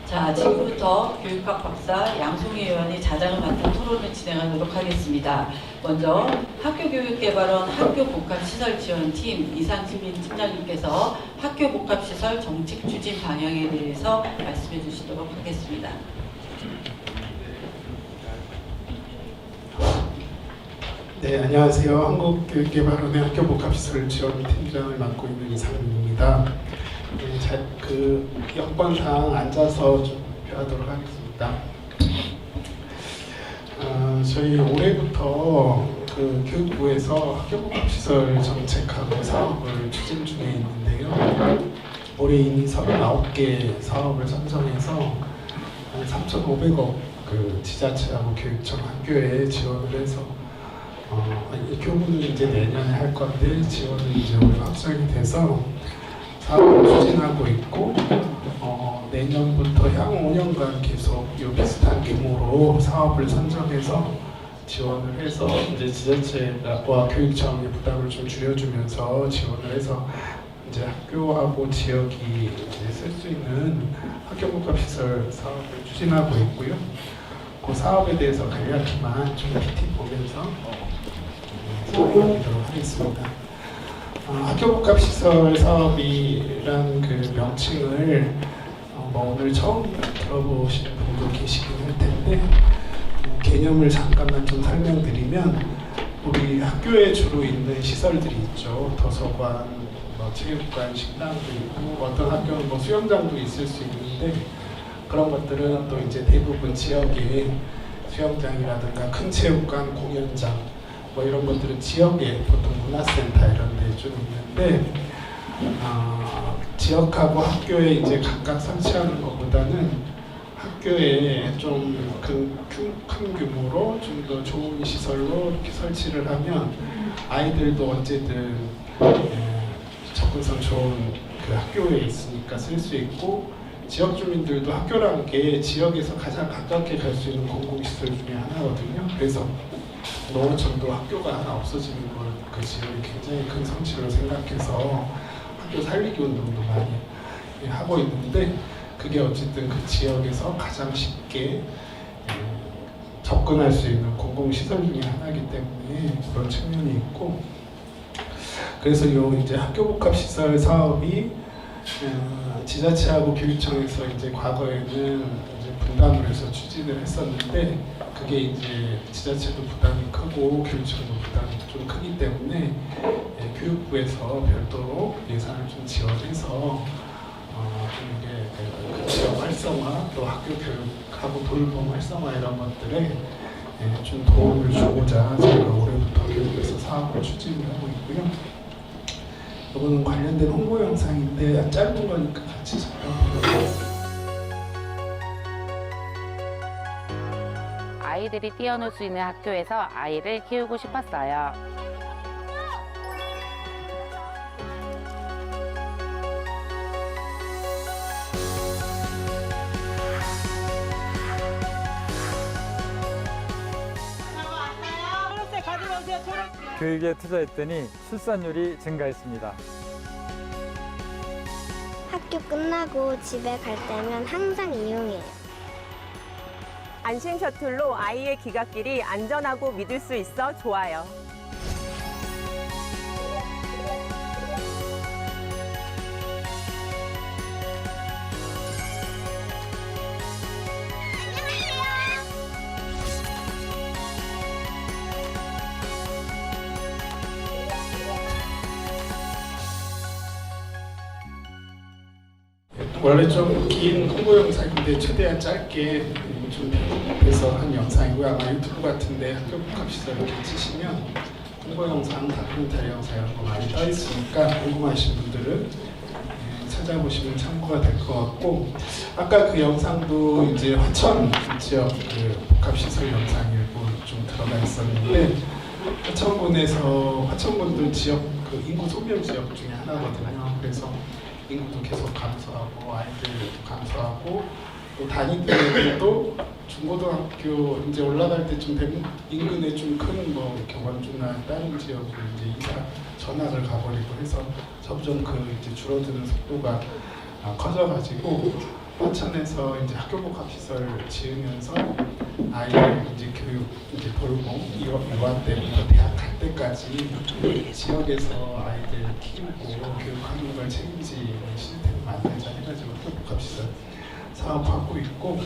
자, 지금부터 교육학 박사 양송희 의원이 자장을 맡은 토론을 진행하도록 하겠습니다. 먼저 학교교육개발원 학교복합시설지원팀 이상진 팀장님께서 학교복합시설 정책 추진 방향에 대해서 말씀해 주시도록 하겠습니다. 네, 안녕하세요. 한국교육개발원의 학교복합시설지원팀장을 맡고 있는 이상민입니다. 네, 그 여건상 앉아서 좀 발표하도록 하겠습니다. 저희 올해부터 그 교육부에서 학교복합시설 정책하고 사업을 추진 중에 있는데요. 올해 이미 39개 사업을 선정해서 3,500억 그 지자체하고 교육청 학교에 지원을 해서 교부는 이제 내년에 할 건데 지원은 이제 올해 확정이 돼서 사업을 추진하고 있고 내년부터 향후 5년간 계속 이 비슷한 규모로 사업을 선정해서 지원을 해서 이제 지자체와 교육청의 부담을 좀 줄여주면서 지원을 해서 이제 학교하고 지역이 이제 쓸 수 있는 학교복합시설 사업을 추진하고 있고요. 그 사업에 대해서 간략히만 좀 PT 보면서 설명드리도록 하겠습니다. 학교복합시설 사업이란 그 명칭을 오늘 처음 들어보시는 분도 계시긴 할 텐데 개념을 잠깐만 좀 설명드리면 우리 학교에 주로 있는 시설들이 있죠. 도서관, 체육관, 식당도 있고 어떤 학교는 수영장도 있을 수 있는데 그런 것들은 또 이제 대부분 지역에 수영장이라든가 큰 체육관, 공연장 이런 것들은 지역에 보통 문화센터 이런 데 좀 있는데 지역하고 학교에 이제 각각 설치하는 것보다는 학교에 좀 큰 규모로 좀 더 좋은 시설로 이렇게 설치를 하면 아이들도 어쨌든 접근성 좋은 그 학교에 있으니까 쓸 수 있고 지역 주민들도 학교라는 게 지역에서 가장 가깝게 갈 수 있는 공공시설 중에 하나거든요. 그래서 농어촌도 학교가 하나 없어지는 걸 그 지역이 굉장히 큰 성취로 생각해서 학교 살리기 운동도 많이 하고 있는데 그게 어쨌든 그 지역에서 가장 쉽게 접근할 수 있는 공공시설 중에 하나이기 때문에 그런 측면이 있고 그래서 이제 학교복합시설 사업이 지자체하고 교육청에서 이제 과거에는 이제 분담을 해서 추진을 했었는데 그게 이제 지자체도 부담이 크고 교육청도 부담이 좀 크기 때문에 교육부에서 별도로 예산을 좀 지원해서 좀 이게 그 지역 활성화 또 학교 교육하고 돌봄 활성화 이런 것들에 좀 도움을 주고자 저희가 올해부터 교육부에서 사업을 추진을 하고 있고요. 이거는 관련된 홍보 영상인데 짧은 거니까 같이 잠깐 보도록 아이들이 뛰어놀 수 있는 학교에서 아이를 키우고 싶었어요. 교육에 투자했더니 출산율이 증가했습니다. 학교 끝나고 집에 갈 때면 항상 이용해요. 안심 셔틀로 아이의 귀갓길이 안전하고 믿을 수 있어 좋아요. 원래 좀 긴 홍보 영상인데 최대한 짧게 좀 편집해서 한 영상이고요. 아마 유튜브 같은데 학교복합시설 이렇게 치시면 홍보 영상, 다큐멘터리 영상 이런 거 많이 떠 있으니까 궁금하신 분들은 찾아보시면 참고가 될 것 같고 아까 그 영상도 이제 화천 지역 그 복합시설 영상이 일부 좀 들어가 있었는데 화천군도 지역 그 인구 소멸 지역 중에 하나거든요. 그래서 인구도 계속 감소하고 아이들도 감소하고 또 단위대도 중고등학교 이제 올라갈 때 좀 인근에 좀 큰 이렇게 원주나 다른 지역으로 이제 전학을 가버리고 해서 점점 그 이제 줄어드는 속도가 커져가지고 화천에서 이제 학교복합시설 지으면서 아이들 이제 교육 이제 돌봄 유아 때부터 대학 갈 때까지 지역에서 아이들 키우고 교육하는 걸 책임지는 시스템을 만들자 해가지고 학교복합시설 사업하고 있고,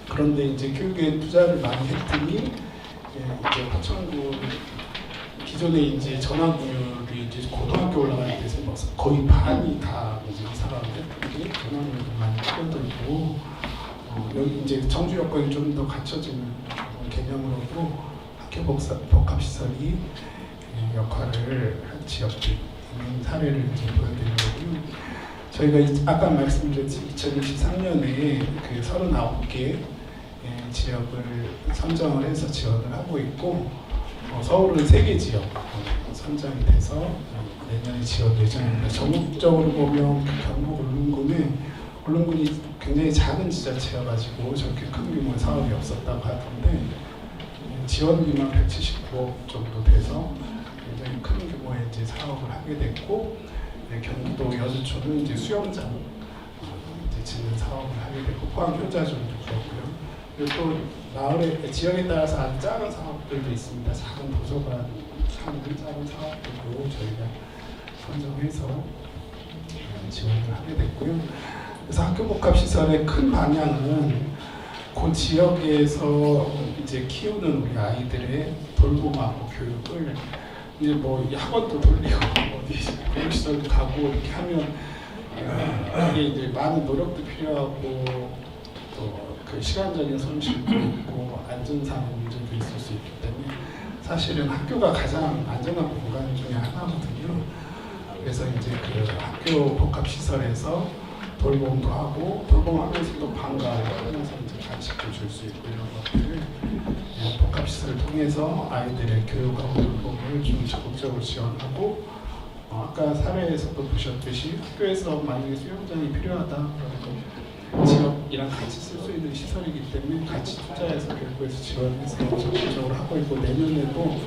그런데 이제 교육에 투자를 많이 했더니 이제 화천구 기존에 이제 전화구율이 이제 고등학교 올라갈 때서 거의 반이 다 이제 이사가 됐는데 전화구율도 많이 줄어들고 여기 이제 정주 여건이 좀 더 갖춰지는 개념으로도 학교 복합시설이 역할을 한 지역들 있는 사례를 이제 보여드리는 거고요. 저희가 아까 말씀드렸듯이 2023년에 그 39개 지역을 선정을 해서 지원을 하고 있고, 서울은 3개 지역 선정이 돼서 내년에 지원 예정입니다. 전국적으로 보면 경북 울릉군이 굉장히 작은 지자체여가지고 저렇게 큰 규모의 사업이 없었다고 하던데 지원비만 179억 정도 돼서 굉장히 큰 규모의 이제 사업을 하게 됐고, 경기도 여주초는 이제 수영장 이제 짓는 사업을 하게 됐고, 포항 효자존도 그렇고요. 그리고 또 마을의 지역에 따라서 아주 작은 사업들도 있습니다. 작은 도서관 하는 작은 사업들도 저희가 선정해서 지원을 하게 됐고요. 그래서 학교복합시설의 큰 방향은 그 지역에서 이제 키우는 우리 아이들의 돌봄하고 교육을 이제 뭐 학원도 돌리고 어디 교육시설도 가고 이렇게 하면 이게 이제 많은 노력도 필요하고 또 그 시간적인 손실도 있고 안전상 문제도 있을 수 있기 때문에 사실은 학교가 가장 안전한 공간 중에 하나거든요. 그래서 이제 그 학교 복합시설에서 돌봄도 하고 돌봄하면서도 방과후 하면서 이제 간식도 줄 수 있고 이런 것들을 복합시설을 통해서 아이들의 교육하고 돌봄을 좀 적극적으로 지원하고, 아까 사례에서도 보셨듯이 학교에서 만약에 수영장이 필요하다 그러면 지역이랑 같이 쓸 수 있는 시설이기 때문에 같이 투자해서 교육부에서 지원해서 적극적으로 하고 있고, 내년에도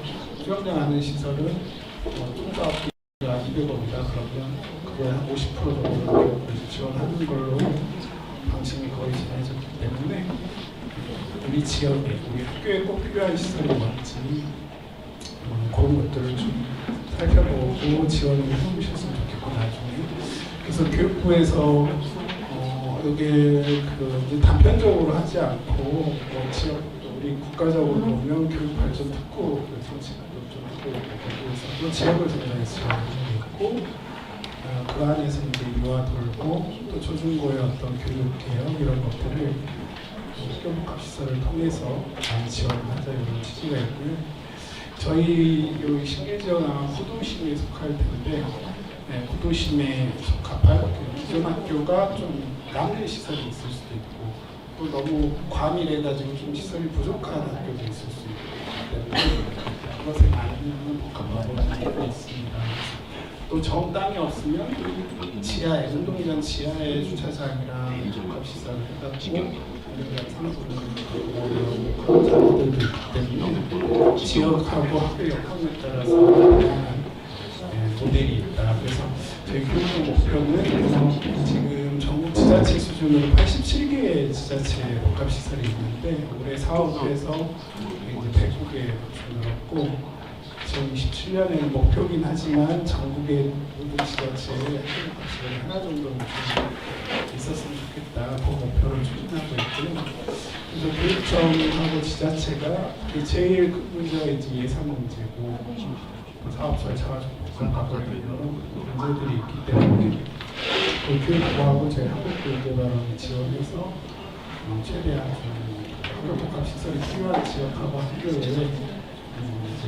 수영장 하는 시설은 총사업비가 200억이다 그러면 그거에 한 50% 정도를 교육부에서 지원하는 걸로 방침이 거의 정해졌기 때문에 우리 지역에 우리 학교에 꼭 필요한 시설이 뭔지 그런 것들을 좀 살펴보고 지원을 해보셨으면 좋겠고, 나중에 그래서 교육부에서 여기 그 단편적으로 하지 않고 지역 우리 국가적으로 보면 교육 발전 특구 정책도 좀 하고 있고, 그래서 지역을 대상해서 지원을 하고 있고, 그 안에서 이제 유아 돌봄 또 초중고의 어떤 교육 개혁 이런 것들을 학교복합시설을 통해서 많이 지원을 하자 이런 취지가 있고요. 저희 여기 신길지역 아마 구도심에 속할 텐데, 구도심에 속할 기존 학교가 좀 남는 시설이 있을 수도 있고, 또 너무 과밀해가지고 좀 시설이 부족한 학교도 있을 수 있기 때문에 그것에 맞는 복합화가 많이 있습니다. 또 정 땅이 없으면 지하에 운동장 지하에 주차장이랑 복합시설을 해가지고 운동장 상수를 그런 자리들도 있기 때문에 지역하고 학교 여건에 따라서 다양한 모델이 있다. 그래서 저희 교육 목표는 지금 전국 지자체 수준으로 87개의 지자체 복합시설이 있는데 올해 사업에서 이제 109개 늘었고, 2027년에는 목표긴 하지만 전국의 모든 지자체에 학교복합시설이 하나 정도는 있었으면 좋겠다. 그 목표를 추진하고 있고요. 그래서 교육청하고 지자체가 제일 큰 문제가 이제 예산 문제고 사업 절차가 좀 복잡하고 이런 문제들이 있기 때문에 교육부하고 저희 학교교육개발원이 지원해서 최대한 좀 학교복합시설이 필요한 지역하고 학교에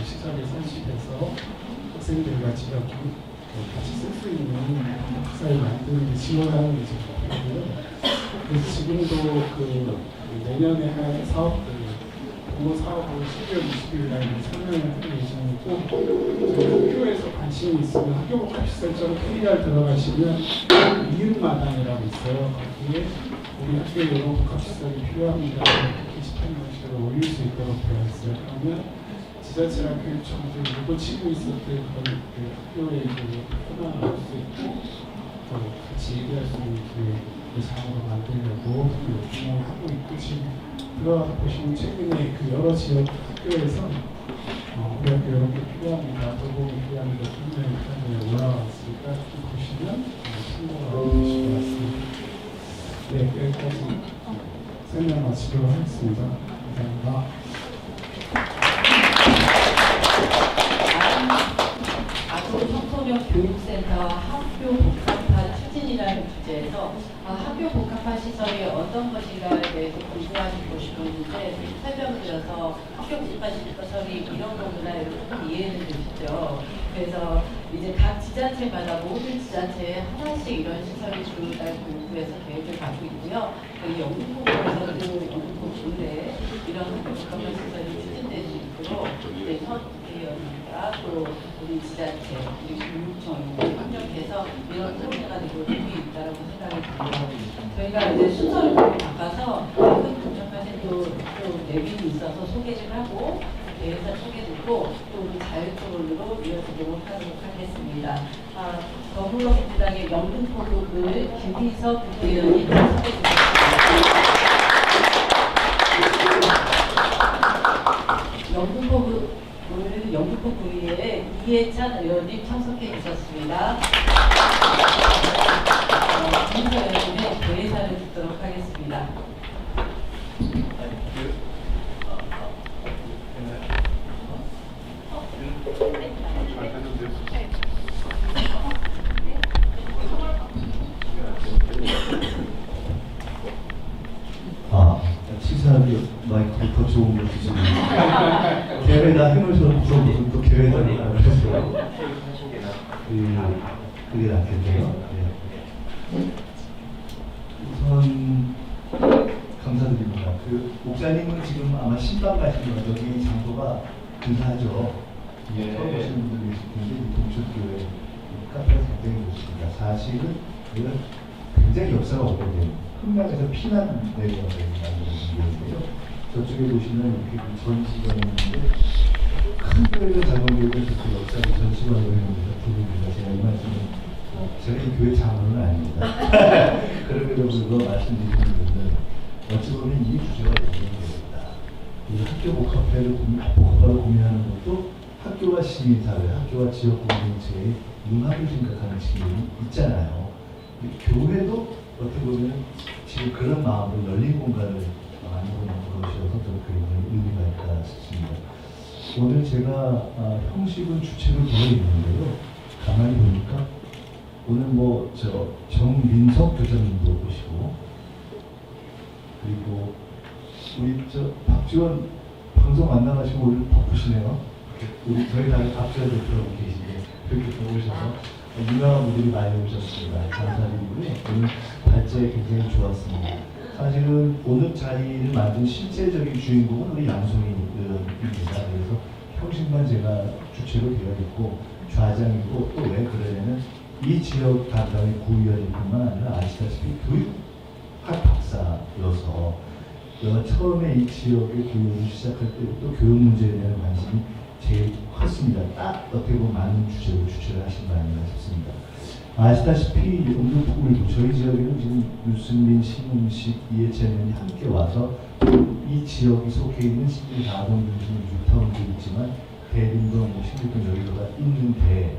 시설이 설치돼서 학생들과 지역이 같이 쓸 수 있는 복합시설을 만드는 데 지원하는 게 지금 목표고요. 그래서 지금도 그 내년에 할 사업들 공모 사업을 12월 20일 날 설명을 할 예정이고, 학교에서 관심이 있으면 학교복합시설.kr 들어가시면 이웃마당이라고 있어요. 거기에 우리 학교에 이런 복합시설이 필요합니다. 게시판 방식으로 올릴 수 있도록 되어 있어요. 그러면 지자체랑 교육청도 이거 치고 있을 때 그런 학교에 이제 하나 알 수 있고 또 같이 얘기할 수 있는 사업을 만들려고 생각을 하고 있고, 지금 들어가서 보시면 최근에 그 여러 지역 학교에서 우리 학교 이런 게 필요합니다, 도움이 필요합니다, 분명히 올라왔으니까 좀 보시면 참고가 되실 것 같습니다. 네, 여기까지 설명 마치도록 하겠습니다. 감사합니다. 아동 청소년 교육센터 학교 복합화 추진이라는 주제에서 학교 복합화 시설이 어떤 것인가에 대해서 궁금하신 보시는데 설명을 드려서 학교 복합화 시설이 이런 거구나 이렇게 조금 이해는 되시죠. 그래서 이제 각 지자체마다 모든 지자체에 하나씩 이런 시설이 들어온다고 공부해서 계획을 갖고 있고요. 여기 영등포구에서도 영등포 군대에 이런 학교 복합화 시설이 추진되는 있도록 이제 현대위원회가 또 우리 지자체, 우리 교육청이 협력해서 이런 소리가 되고 도움이 있다고 생각이 들고요. 저희가 이제 순서를 좀 바꿔서 큰 동작까지 또 내빈이 있어서 소개를 하고 대회사 소개 듣고 또 우리 자율토론으로 이어지도록 하도록 하겠습니다. 더불어민주당의 영등포구 김희석 의원이 소개 드리겠습니다. 영등포구에 이해찬 의원님 참석해 주셨습니다. 김희석 의원님의 대회사를 듣도록 하겠습니다. 치사하게 마이크를 더 좋은 걸 주시는 계획에다 힘을 좀 물어보면 또 계획에다 그랬어요. 그게 낫겠네요. 네. 우선 감사드립니다. 목사님은 지금 아마 신방 가시는 여기 장소가 근사하죠. 처음 보시는 분들 계실 텐데 동쪽교회 카페가 굉장히 좋습니다. 사실은 이건 굉장히 역사가 오래된 흥명에서 피난 내려가는 곳인데요. 저쪽에 보시면 이렇게 전시관이 있는데 큰 교회가 작은 교회가 저쪽 역사를 전시관으로 해놓습니다. 부분입니다. 제가 이 말씀은 제가 이 교회 장로는 아닙니다. 그럼에도 불구하고 말씀드리는 것은 어찌 보면 이 주제가 연결됩니다. 이 학교 복합화를 고민하는 것도 학교와 시민사회, 학교와 지역 공동체의 융합을 생각하는 측면이 있잖아요. 교회도 어떻게 보면 지금 그런 마음으로 열린 공간을 만들어놓은 것이어서 저는 굉장히 의미가 있다 싶습니다. 오늘 제가 형식은 주체로 되어 있는데요. 가만히 보니까 오늘 정민석 교장님도 오시고, 그리고 우리 박지원 방송 안 나가시고 오늘 바쁘시네요. 우리 저희 다른 박지원 대표라고 계신데 그렇게 오셔서 유명한 분들이 많이 오셨습니다. 감사드리고요. 오늘 발제 굉장히 좋았습니다. 사실은 오늘 자리를 만든 실제적인 주인공은 우리 양송이 의원입니다. 그래서 형식만 제가 주체로 되어 있고 좌장이고, 또 왜 그러냐면 이 지역 담당의 구의원일 뿐만 아니라 아시다시피 교육학 박사여서 처음에 이 지역의 교육을 시작할 때부터 교육 문제에 대한 관심이 제일 컸습니다. 딱 어떻게 보면 많은 주제로 주최를 하신 거 아닌가 싶습니다. 아시다시피 영등포구 저희 지역에는 지금 유승민, 신웅식, 이해찬 의원이 함께 와서 이 지역이 속해 있는 14동 중심 6타운도 있지만 대림동, 신길동 여기가 있는데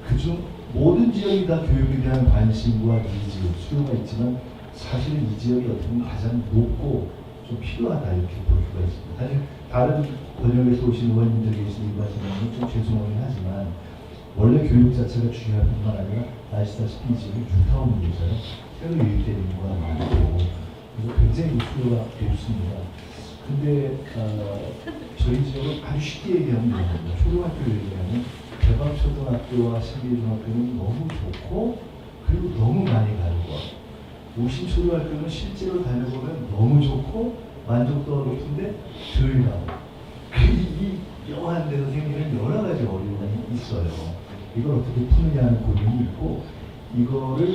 그중 모든 지역이 다 교육에 대한 관심과 니즈, 수요가 있지만 사실은 이 지역이 어떻게 보면 가장 높고 좀 필요하다 이렇게 볼 수가 있습니다. 사실 다른 번역에서 오신 의원님들 계신 말씀은 좀 죄송하긴 하지만 원래 교육 자체가 중요할 뿐만 아니라 아시다시피 지금 주타운에서요 새로 유입되는 경우가 많고 그래서 굉장히 수요가 높습니다. 근데 저희 지역은 아주 쉽게 얘기하면 됩니다. 초등학교 얘기하면 대방초등학교와 신길중학교는 너무 좋고 그리고 너무 많이 가고 오신초등학교는 실제로 다녀보면 너무 좋고 만족도가 높은데 덜 가고 이 영한 데서 생기는 여러 가지 어려움이 있어요. 이걸 어떻게 푸느냐는 고민이 있고 이거를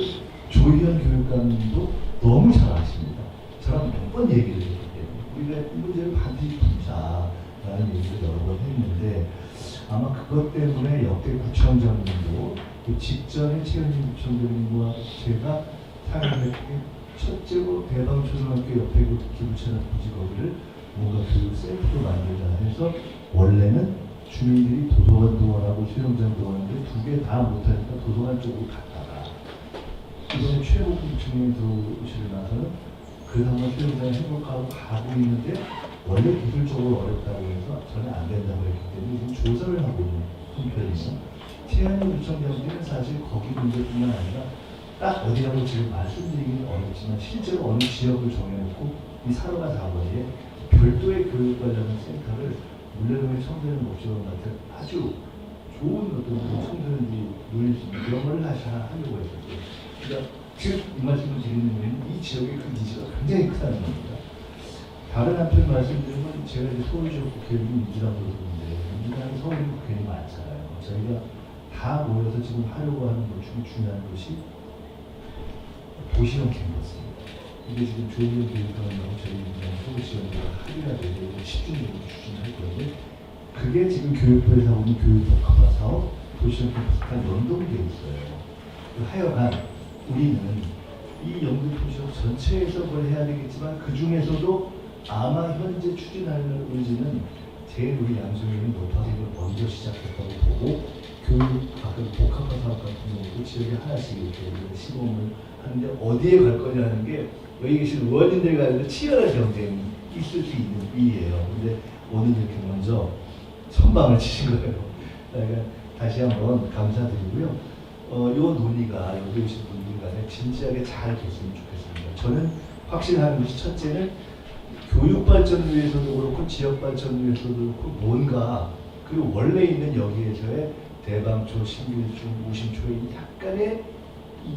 조희연 교육감도 너무 잘 아십니다. 저랑 몇 번 얘기를 했기 때문에 우리가 이 문제를 반드시 풀자라는 얘기를 여러 번 했는데 아마 그것 때문에 역대 구청장님도 그 직전에 최은진 구청장님과 제가 상임했던 첫째로 대방초등학교 옆에 그 기부천학 부지 거기를 뭔가 교육 센터로 만들자 해서 원래는 주민들이 도서관 동원하고 수영장 동원하는데 두 개 다 못하니까 도서관 쪽으로 갔다가 이번에 최고 중에 들어오시고 나서는 그래서 한번 수영장 해볼까 하고 가고 있는데 원래 기술적으로 어렵다고 해서 전혀 안 된다고 했기 때문에 지금 조사를 하고 있는 형편이죠. 최한희 구청장님은 사실 거기 문제뿐만 아니라 딱 어디라고 지금 말씀드리기는 어렵지만 실제로 어느 지역을 정해놓고 이 사로가 4번에 별도의 교육 관련 센터를 물레동의 청소년 목적원 같은 아주 좋은 어떤 청소년들이 누릴 수 있는 그런 걸 다시 하려고 했었고요. 그러니까 지금 이 말씀을 드리는 이유는 이 지역의 그 니즈가 굉장히 크다는 겁니다. 다른 한편 말씀드리면 제가 이제 서울지역 국회의원이 민주당 소속인데 민주당이 서울에 국회의원이 많잖아요. 저희가 다 모여서 지금 하려고 하는 것 중에 중요한 것이 도시형 캠퍼스입니다. 이게 지금 조희연 교육감하고 저희 민주당 서울시의원과 합의가 되고 10주년으로 추진할 건데 그게 지금 교육부에서 하고 있는 교육복합화 사업 도시형 캠퍼스가 연동이 되어 있어요. 하여간 우리는 이 영등포시역 전체에서 뭘 해야 되겠지만 그 중에서도 아마 현재 추진할 의지는 제일 우리 양성이 높아서를 먼저 시작했다고 보고 교육 가끔 복합화 사업 같은 경우도 지역에 하나씩 이렇게 시범을 하는데 어디에 갈 거냐는 게 여기 계신 의원님들 간에도 치열한 경쟁이 있을 수 있는 일이에요. 근데 오늘 이렇게 먼저 선방을 치신 거예요. 그러니까 다시 한번 감사드리고요. 이 논의가 여기 오신 분들 간에 진지하게 잘 됐으면 좋겠습니다. 저는 확신하는 것이 첫째는 교육 발전을 위해서도 그렇고 지역 발전을 위해서도 그렇고 뭔가 그리고 원래 있는 여기에서의 대방초, 신길중, 우심초의 약간의 이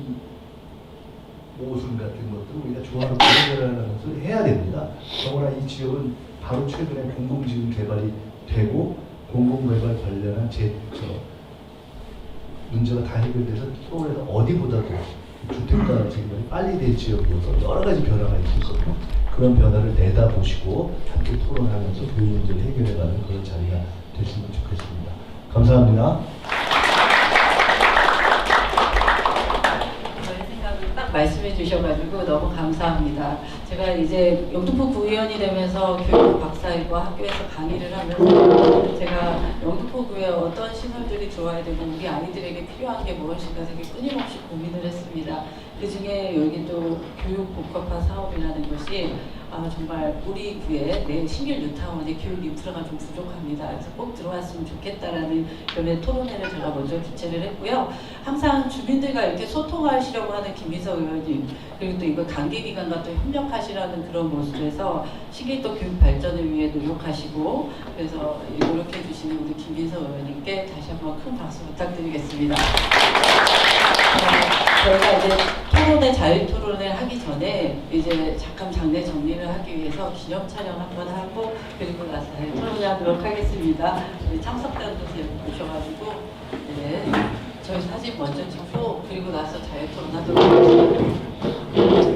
모순 같은 것들을 우리가 조화롭게 해결하는 것을 해야 됩니다. 더구나 이 지역은 바로 최근에 공공지금 개발이 되고 공공개발 관련한 문제가 다 해결돼서 서울에서 어디보다도 주택가 재개발이 빨리 된 지역으로서 여러 가지 변화가 있었거든요. 그런 변화를 내다보시고 함께 토론하면서 교육 문제를 해결해가는 그런 자리가 됐으면 좋겠습니다. 감사합니다. 저의 생각을 딱 말씀해 주셔가지고 너무 감사합니다. 제가 이제 영등포 구의원이 되면서 교육 박사이고 학교에서 강의를 하면서 제가 영등포 구에 어떤 시설들이 좋아야 되고 우리 아이들에게 필요한 게 무엇인가 되게 끊임없이 고민을 했습니다. 그 중에 여기 또 교육 복합화 사업이라는 것이 정말 우리 구에 내 신길 뉴타운의 교육 인프라가 좀 부족합니다. 그래서 꼭 들어왔으면 좋겠다라는 그런 토론회를 제가 먼저 주최를 했고요. 항상 주민들과 이렇게 소통하시려고 하는 김희석 의원님 그리고 또 이거 단계기관과 또 협력하시라는 그런 모습에서 신길도 교육 발전을 위해 노력하시고 그래서 노력해 주시는 우리 김희석 의원님께 다시 한번 큰 박수 부탁드리겠습니다. 저희가 이제 토론회 자유 토론을 하기 전에 이제 잠깐 장례 정리를 하기 위해서 기념 촬영 한번 하고 그리고 나서 자유 토론하도록 하겠습니다. 우리 참석단도 오셔가지고 네, 저희 사진 먼저 찍고 그리고 나서 자유 토론하도록 하겠습니다.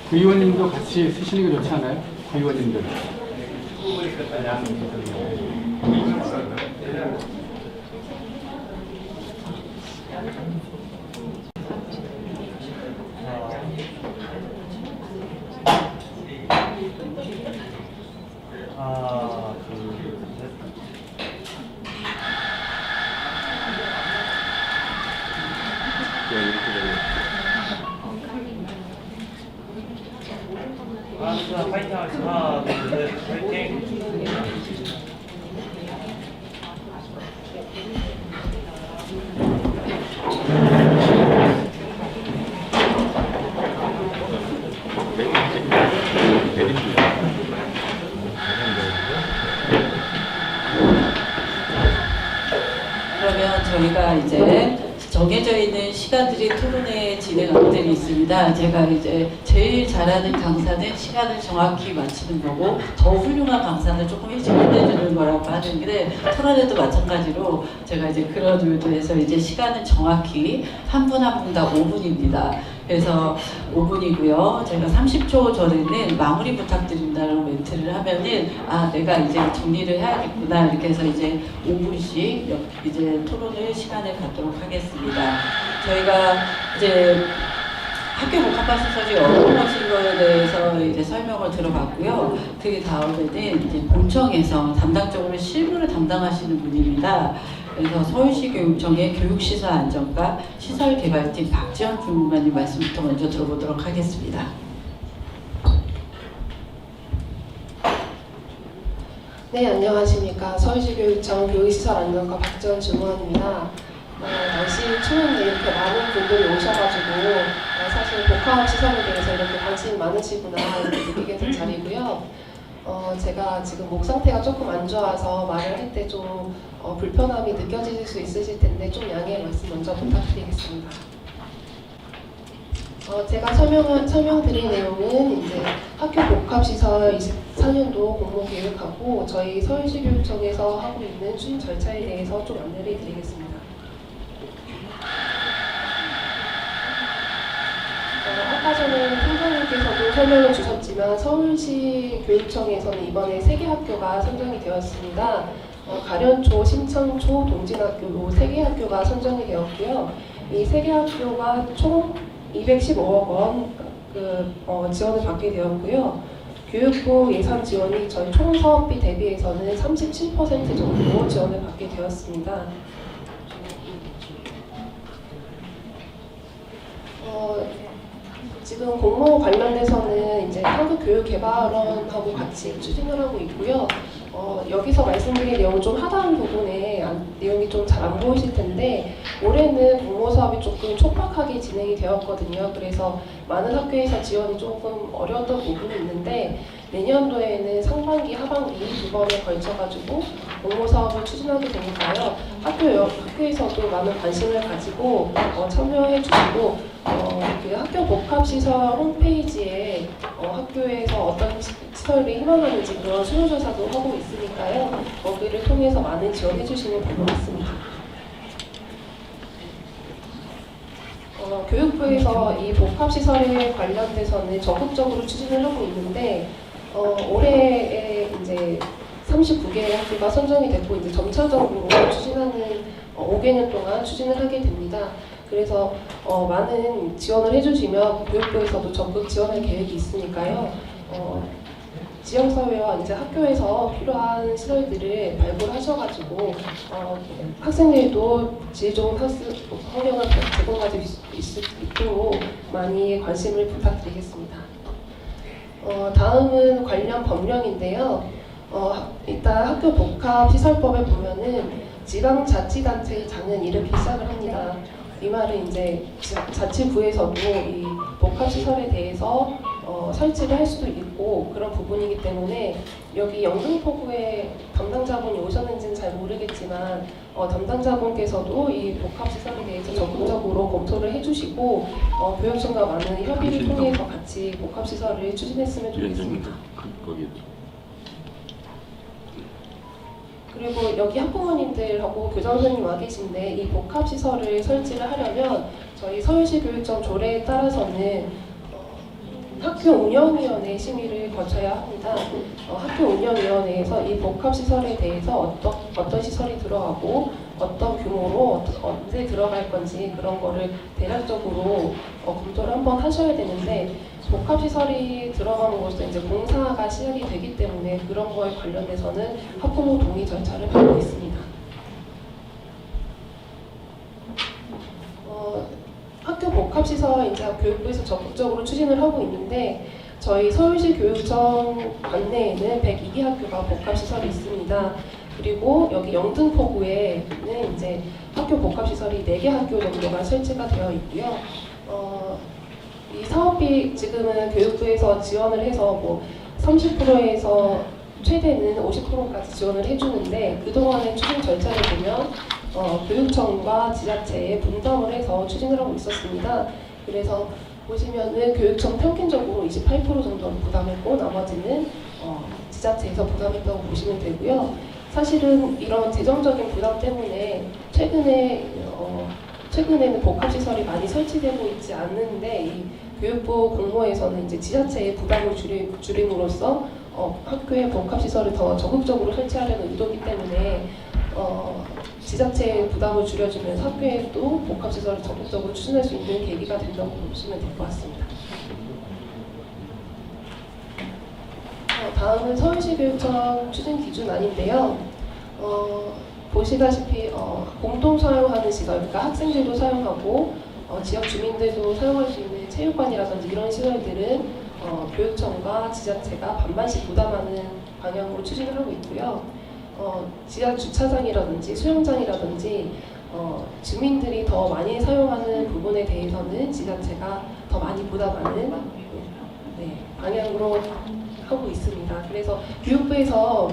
구의원님도 같이 쓰시는 게 좋지 않아요? 구의원님들. 파이팅 하나, 둘, 셋, 파이팅! 그러면 저희가 이제 정해져 있는 시간들이 토론회 진행안들이 있습니다. 제가 이제 제일 잘하는 강사는 시간을 정확히 맞추는 거고 더 훌륭한 강사는 조금 일찍 끝내주는 거라고 하는데 토론회도 마찬가지로 제가 이제 그런 의도에서 이제 시간은 정확히 한 분 한 분 다 5분입니다. 그래서 5분이고요. 제가 30초 전에는 마무리 부탁드린다는 멘트를 하면은 아 내가 이제 정리를 해야겠구나 이렇게 해서 이제 5분씩 이제 토론을 시간을 갖도록 하겠습니다. 저희가 이제 학교 복합반 시설이 어떤 것인 거에 대해서 이제 설명을 들어봤고요. 그 다음에는 이제 본청에서 담당적으로 실무를 담당하시는 분입니다. 그래서 서울시 교육청의 교육시설 안전과 시설개발팀 박지원 주무관님 말씀부터 먼저 들어보도록 하겠습니다. 네, 안녕하십니까. 서울시 교육청 교육시설 안전과 박지원 주무관입니다. 날씨 추운데 이렇게 많은 분들이 오셔가지고 사실 복합 시설에 대해서 이렇게 관심이 많으시구나 이렇게 느끼게 된 자리고요. 제가 지금 목 상태가 조금 안 좋아서 말을 할 때 좀 불편함이 느껴지실 수 있으실 텐데 좀 양해의 말씀 먼저 부탁드리겠습니다. 제가 설명드릴 내용은 이제 학교 복합시설 24년도 공모 계획하고 저희 서울시 교육청에서 하고 있는 추진 절차에 대해서 좀 안내를 드리겠습니다. 아까 전에 총장님께서도 설명을 주셨지만 서울시 교육청에서는 이번에 3개 학교가 선정이 되었습니다. 가련초, 신천초, 동진학교 3개 학교가 선정이 되었고요. 이 3개 학교가 총 215억 원 지원을 받게 되었고요. 교육부 예산 지원이 저희 총 사업비 대비해서는 37% 정도 지원을 받게 되었습니다. 지금 공모 관련돼서는 이제 한국교육개발원하고 같이 추진을 하고 있고요. 여기서 말씀드릴 내용은 좀 하다한 부분에 내용이 좀 잘 안 보이실 텐데 올해는 공모 사업이 조금 촉박하게 진행이 되었거든요. 그래서 많은 학교에서 지원이 조금 어려웠던 부분이 있는데 내년도에는 상반기, 하반기 두 번에 걸쳐가지고 공모 사업을 추진하게 되니까요. 학교에서도 많은 관심을 가지고 참여해 주시고 그 학교 복합시설 홈페이지에 학교에서 어떤 시설을 희망하는지 그런 수요조사도 하고 있으니까요. 거기를 통해서 많은 지원해 주시면 될 것 같습니다. 교육부에서 이 복합시설에 관련돼서는 적극적으로 추진을 하고 있는데 올해에 이제 39개의 학교가 선정이 됐고 이제 점차적으로 추진하는 5개년 동안 추진을 하게 됩니다. 그래서 많은 지원을 해주시면 교육부에서도 적극 지원할 계획이 있으니까요. 지역사회와 이제 학교에서 필요한 시설들을 발굴하셔가지고 학생들도 질 좋은 학습 환경을 제공할 수 있도록 많이 관심을 부탁드리겠습니다. 다음은 관련 법령인데요. 일단 학교 복합시설법에 보면은 지방자치단체의 장은 이렇게 시작을 합니다. 이 말은 이제 자치부에서도 이 복합시설에 대해서 설치를 할 수도 있고 그런 부분이기 때문에 여기 영등포구에 담당자분이 오셨는지는 잘 모르겠지만 담당자분께서도 이 복합시설에 대해서 적극적으로 검토를 해주시고 교육청과 많은 협의를 통해서 같이 복합시설을 추진했으면 좋겠습니다. 그리고 여기 학부모님들하고 교장 선생님 와 계신데 이 복합시설을 설치를 하려면 저희 서울시 교육청 조례에 따라서는 학교 운영위원회 심의를 거쳐야 합니다. 학교 운영위원회에서 이 복합시설에 대해서 어떤 시설이 들어가고 어떤 규모로 언제 들어갈 건지 그런 거를 대략적으로 검토를 한번 하셔야 되는데 복합시설이 들어가는 곳에 이제 공사가 시작이 되기 때문에 그런 거에 관련돼서는 학부모 동의 절차를 밟고 있습니다. 학교 복합시설 이제 교육부에서 적극적으로 추진을 하고 있는데 저희 서울시 교육청 관내에는 102개 학교가 복합시설이 있습니다. 그리고 여기 영등포구에는 이제 학교 복합시설이 4개 학교 정도가 설치가 되어 있고요. 이 사업비 지금은 교육부에서 지원을 해서 뭐 30%에서 최대는 50%까지 지원을 해주는데 그동안의 추진 절차를 보면 교육청과 지자체에 분담을 해서 추진을 하고 있었습니다. 그래서 보시면은 교육청 평균적으로 28% 정도는 부담했고 나머지는 지자체에서 부담했다고 보시면 되고요. 사실은 이런 재정적인 부담 때문에 최근에는 복합시설이 많이 설치되고 있지 않는데 이 교육부 공모에서는 이제 지자체의 부담을 줄임으로써 학교에 복합시설을 더 적극적으로 설치하려는 의도이기 때문에 지자체의 부담을 줄여주면서 학교에도 복합시설을 적극적으로 추진할 수 있는 계기가 된다고 보시면 될 것 같습니다. 다음은 서울시 교육청 추진 기준안인데요. 보시다시피 공동 사용하는 시설, 그러니까 학생들도 사용하고 지역 주민들도 사용할 수 있는 체육관이라든지 이런 시설들은 교육청과 지자체가 반반씩 부담하는 방향으로 추진을 하고 있고요. 지하 주차장이라든지 수영장이라든지 주민들이 더 많이 사용하는 부분에 대해서는 지자체가 더 많이 부담하는 방향으로 하고 있습니다. 그래서 교육부에서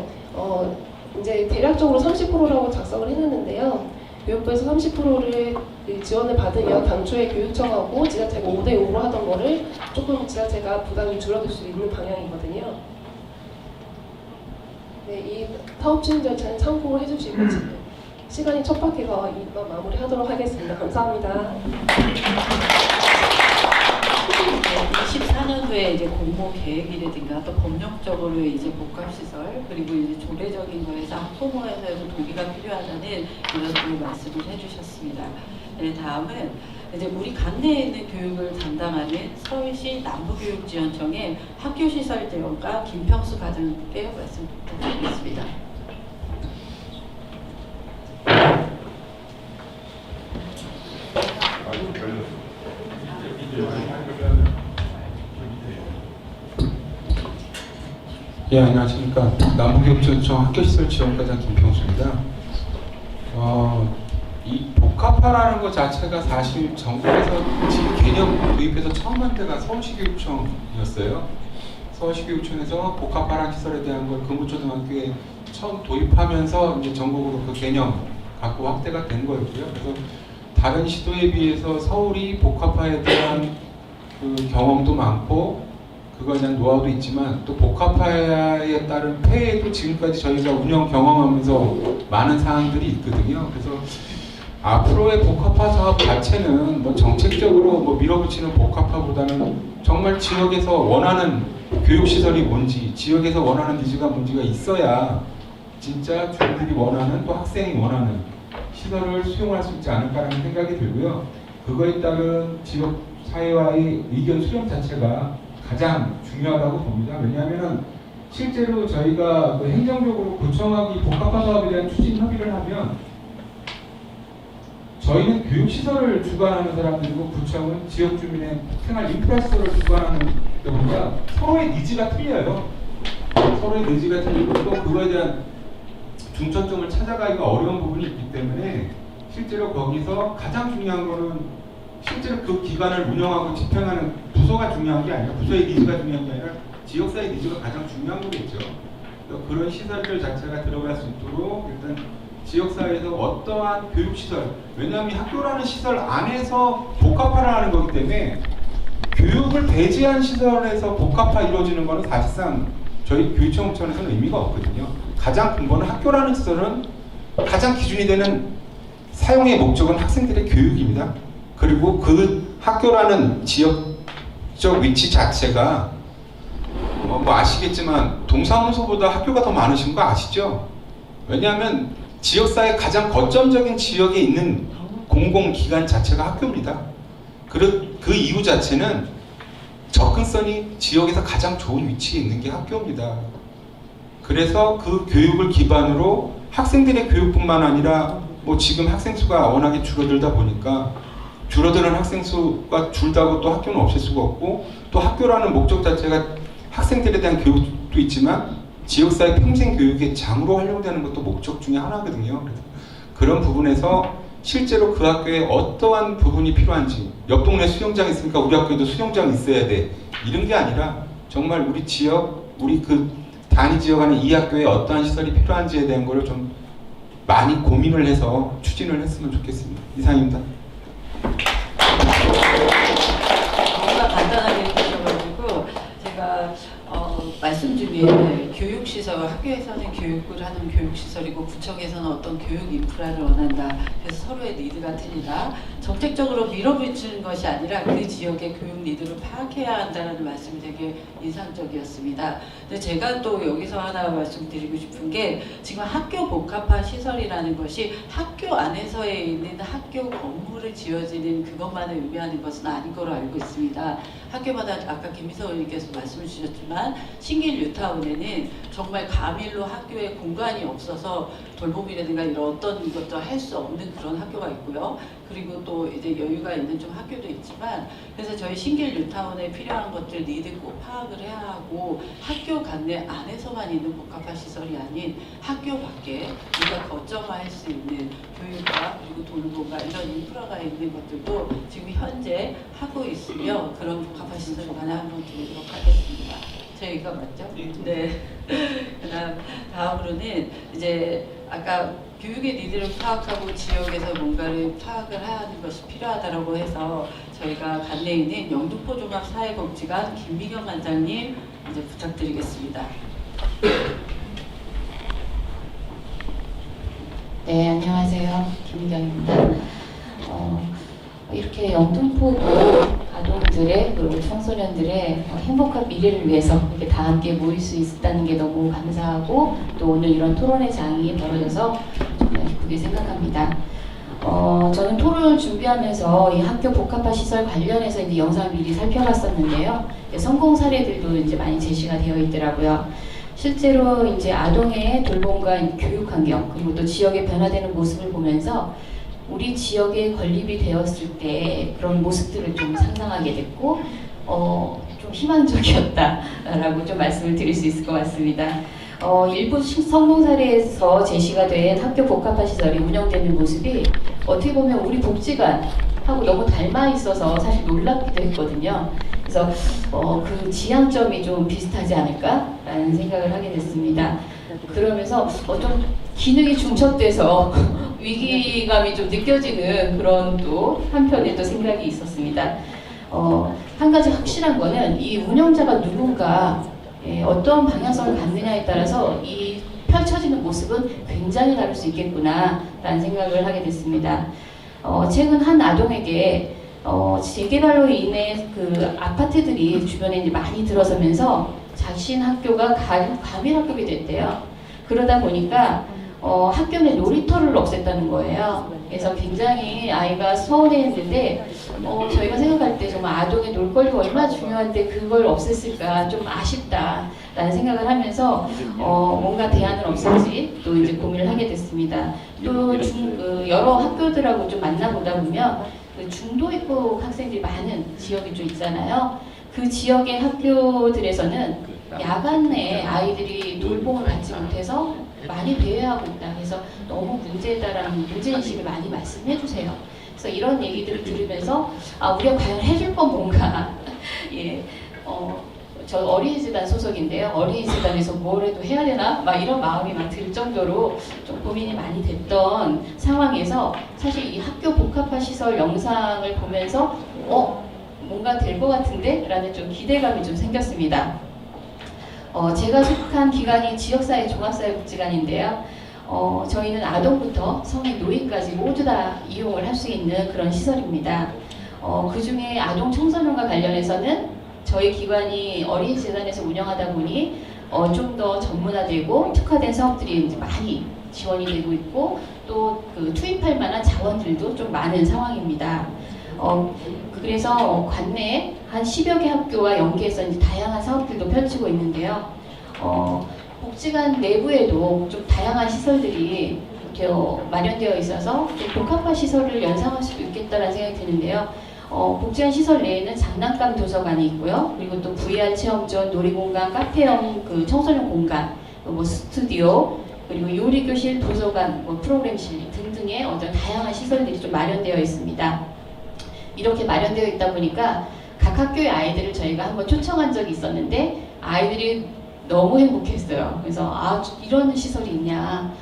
이제 대략적으로 30%라고 작성을 해놨는데요. 교육부에서 30%를 지원을 받으면 당초에 교육청하고 지자체가 5대5로 하던 거를 조금 지자체가 부담이 줄어들 수 있는 방향이거든요. 네, 이 사업 추진 절차는 참고를 해주시고 시간이 촉박해서 이만 마무리하도록 하겠습니다. 감사합니다. 24년도에 이제 공모 계획이라든가 또 법령적으로 이제 복합시설 그리고 이제 조례적인 거에서 학부모에서도 동의가 필요하다는 이런 또 말씀을 해주셨습니다. 네, 다음은 이제 우리 관내에 있는 교육을 담당하는 서울시 남부교육지원청의 학교시설 대원과 김평수 과장님께 말씀 부탁드리겠습니다. 예, 안녕하십니까. 남부교육지원청 학교시설지원과장 김평수입니다. 이 복합화라는 것 자체가 사실 전국에서 지금 개념 도입해서 처음 한 데가 서울시교육청이었어요. 서울시교육청에서 복합화라는 시설에 대한 걸 금호초등학교에 처음 도입하면서 이제 전국으로 그 개념 갖고 확대가 된 거였고요. 그래서 다른 시도에 비해서 서울이 복합화에 대한 그 경험도 많고 그거에 대한 노하우도 있지만 또 복합화에 따른 폐해도 지금까지 저희가 운영 경험하면서 많은 사항들이 있거든요. 그래서 앞으로의 복합화 사업 자체는 뭐 정책적으로 뭐 밀어붙이는 복합화보다는 정말 지역에서 원하는 교육시설이 뭔지, 지역에서 원하는 니즈가 뭔지가 있어야 진짜 주민들이 원하는 또 학생이 원하는 시설을 수용할 수 있지 않을까라는 생각이 들고요. 그거에 따른 지역 사회와의 의견 수렴 자체가 가장 중요하다고 봅니다. 왜냐하면 실제로 저희가 그 행정적으로 구청하고 이 복합화 사업에 대한 추진 협의를 하면 저희는 교육시설을 주관하는 사람들이고 구청은 지역 주민의 생활 인프라시설을 주관하는 데 보니까 서로의 니즈가 틀려요. 서로의 니즈가 틀리고 또 그거에 대한 중점점을 찾아가기가 어려운 부분이 있기 때문에 실제로 거기서 가장 중요한 거는 실제로 그 기관을 운영하고 집행하는 부서가 중요한 게 아니라 부서의 니즈가 중요한 게 아니라 지역사회 니즈가 가장 중요한 거겠죠. 그런 시설들 자체가 들어갈 수 있도록 일단 지역사회에서 어떠한 교육시설, 왜냐하면 학교라는 시설 안에서 복합화를 하는 거기 때문에 교육을 배제한 시설에서 복합화 이루어지는 거는 사실상 저희 교육청 차원에서는 의미가 없거든요. 가장 근본은 학교라는 시설은 가장 기준이 되는 사용의 목적은 학생들의 교육입니다. 그리고 그 학교라는 지역적 위치 자체가 뭐 아시겠지만 동사무소보다 학교가 더 많으신 거 아시죠? 왜냐하면 지역사회 가장 거점적인 지역에 있는 공공기관 자체가 학교입니다. 그 이유 자체는 접근성이 지역에서 가장 좋은 위치에 있는 게 학교입니다. 그래서 그 교육을 기반으로 학생들의 교육뿐만 아니라 뭐 지금 학생 수가 워낙에 줄어들다 보니까 줄어드는 학생 수가 줄다고 또 학교는 없앨 수가 없고 또 학교라는 목적 자체가 학생들에 대한 교육도 있지만 지역사회 평생 교육의 장으로 활용되는 것도 목적 중에 하나거든요. 그래서 그런 부분에서 실제로 그 학교에 어떠한 부분이 필요한지 옆 동네 수영장 있으니까 우리 학교에도 수영장 있어야 돼 이런 게 아니라 정말 우리 지역, 우리 그 단위 지역 안에 이 학교에 어떠한 시설이 필요한지에 대한 거를 좀 많이 고민을 해서 추진을 했으면 좋겠습니다. 이상입니다. 너무나 간단하게 해주셔가지고 제가 말씀 중에 교육시설, 학교에서는 교육을 하는 교육시설이고 구청에서는 어떤 교육 인프라를 원한다. 그래서 서로의 니드가 틀리다. 정책적으로 밀어붙이는 것이 아니라 그 지역의 교육 니드를 파악해야 한다는 말씀이 되게 인상적이었습니다. 근데 제가 또 여기서 하나 말씀드리고 싶은 게 지금 학교 복합화 시설이라는 것이 학교 안에서에 있는 학교 건물을 지어지는 그것만을 의미하는 것은 아닌 걸로 알고 있습니다. 학교마다 아까 김미서 의원님께서 말씀을 주셨지만 신길 뉴타운에는 정말 가밀로 학교에 공간이 없어서 돌봄이라든가 이런 어떤 것도 할 수 없는 그런 학교가 있고요. 그리고 또 이제 여유가 있는 좀 학교도 있지만 그래서 저희 신길 뉴타운에 필요한 것들 니드 꼭 파악을 해야 하고 학교 관내 안에서만 있는 복합화 시설이 아닌 학교 밖에 우리가 거점화할 수 있는 교육과 그리고 돌봄과 이런 인프라가 있는 것들도 지금 현재 하고 있으며 그런 복합화 시설 관에 한번 드리도록 하겠습니다. 저희가 맞죠? 네. 다음으로는 이제 아까 교육의 니드를 파악하고 지역에서 뭔가를 파악을 하는 것이 필요하다고 해서 저희가 관내에 있는 영등포 종합사회복지관 김미경 관장님 이제 부탁드리겠습니다. 네, 안녕하세요. 김미경입니다. 이렇게 영등포구 아동들의 그리고 청소년들의 행복한 미래를 위해서 이렇게 다 함께 모일 수 있다는 게 너무 감사하고 또 오늘 이런 토론회 장이 벌어져서 정말 기쁘게 생각합니다. 저는 토론을 준비하면서 이 학교 복합화 시설 관련해서 이제 영상을 미리 살펴봤었는데요. 성공 사례들도 이제 많이 제시가 되어 있더라고요. 실제로 이제 아동의 돌봄과 교육 환경 그리고 또 지역의 변화되는 모습을 보면서 우리 지역에 건립이 되었을 때 그런 모습들을 좀 상상하게 됐고 좀 희망적이었다라고 좀 말씀을 드릴 수 있을 것 같습니다. 일부 성공 사례에서 제시가 된 학교 복합화 시설이 운영되는 모습이 어떻게 보면 우리 복지관하고 너무 닮아 있어서 사실 놀랍기도 했거든요. 그래서 그 지향점이 좀 비슷하지 않을까라는 생각을 하게 됐습니다. 그러면서 좀 기능이 중첩돼서 위기감이 좀 느껴지는 그런 또 한편의 또 생각이 있었습니다. 한 가지 확실한 거는 이 운영자가 누군가 어떤 방향성을 갖느냐에 따라서 이 펼쳐지는 모습은 굉장히 다를 수 있겠구나라는 생각을 하게 됐습니다. 최근 한 아동에게 재개발로 인해 그 아파트들이 주변에 이제 많이 들어서면서 자신 학교가 과밀학급이 됐대요. 그러다 보니까 학교 내 놀이터를 없앴다는 거예요. 그래서 굉장히 아이가 서운해했는데 저희가 생각할 때 정말 아동의 놀거리가 얼마나 중요한데 그걸 없앴을까 좀 아쉽다라는 생각을 하면서 뭔가 대안을 없을지 또 이제 고민을 하게 됐습니다. 또 여러 학교들하고 좀 만나보다 보면 그 중도 입국 학생들이 많은 지역이 좀 있잖아요. 그 지역의 학교들에서는 야간 내 아이들이 돌봄을 받지 못해서 많이 배회하고 있다. 그래서 너무 문제다라는 문제인식을 많이 말씀해 주세요. 그래서 이런 얘기들을 들으면서 우리가 과연 해줄 건 뭔가 예, 저 어린이재단 소속인데요. 어린이재단에서 뭘 해도 해야 되나? 막 이런 마음이 막 들 정도로 좀 고민이 많이 됐던 상황에서 사실 이 학교 복합화 시설 영상을 보면서 뭔가 될 것 같은데? 라는 좀 기대감이 좀 생겼습니다. 제가 속한 기관이 지역사회 종합사회복지관인데요. 저희는 아동부터 성인 노인까지 모두 다 이용을 할 수 있는 그런 시설입니다. 그 중에 아동 청소년과 관련해서는 저희 기관이 어린이재단에서 운영하다 보니 좀 더 전문화되고 특화된 사업들이 이제 많이 지원이 되고 있고 또 그 투입할 만한 자원들도 좀 많은 상황입니다. 그래서 관내에 한 10여 개 학교와 연계해서 이제 다양한 사업들도 펼치고 있는데요. 복지관 내부에도 좀 다양한 시설들이 이렇게 마련되어 있어서 복합화 시설을 연상할 수도 있겠다라는 생각이 드는데요. 복지관 시설 내에는 장난감 도서관이 있고요. 그리고 또 VR 체험존, 놀이공간, 카페형 그 청소년 공간, 뭐 스튜디오, 그리고 요리교실, 도서관, 뭐 프로그램실 등등의 어떤 다양한 시설들이 좀 마련되어 있습니다. 이렇게 마련되어 있다 보니까 각 학교의 아이들을 저희가 한번 초청한 적이 있었는데 아이들이 너무 행복했어요. 그래서 이런 시설이 있냐,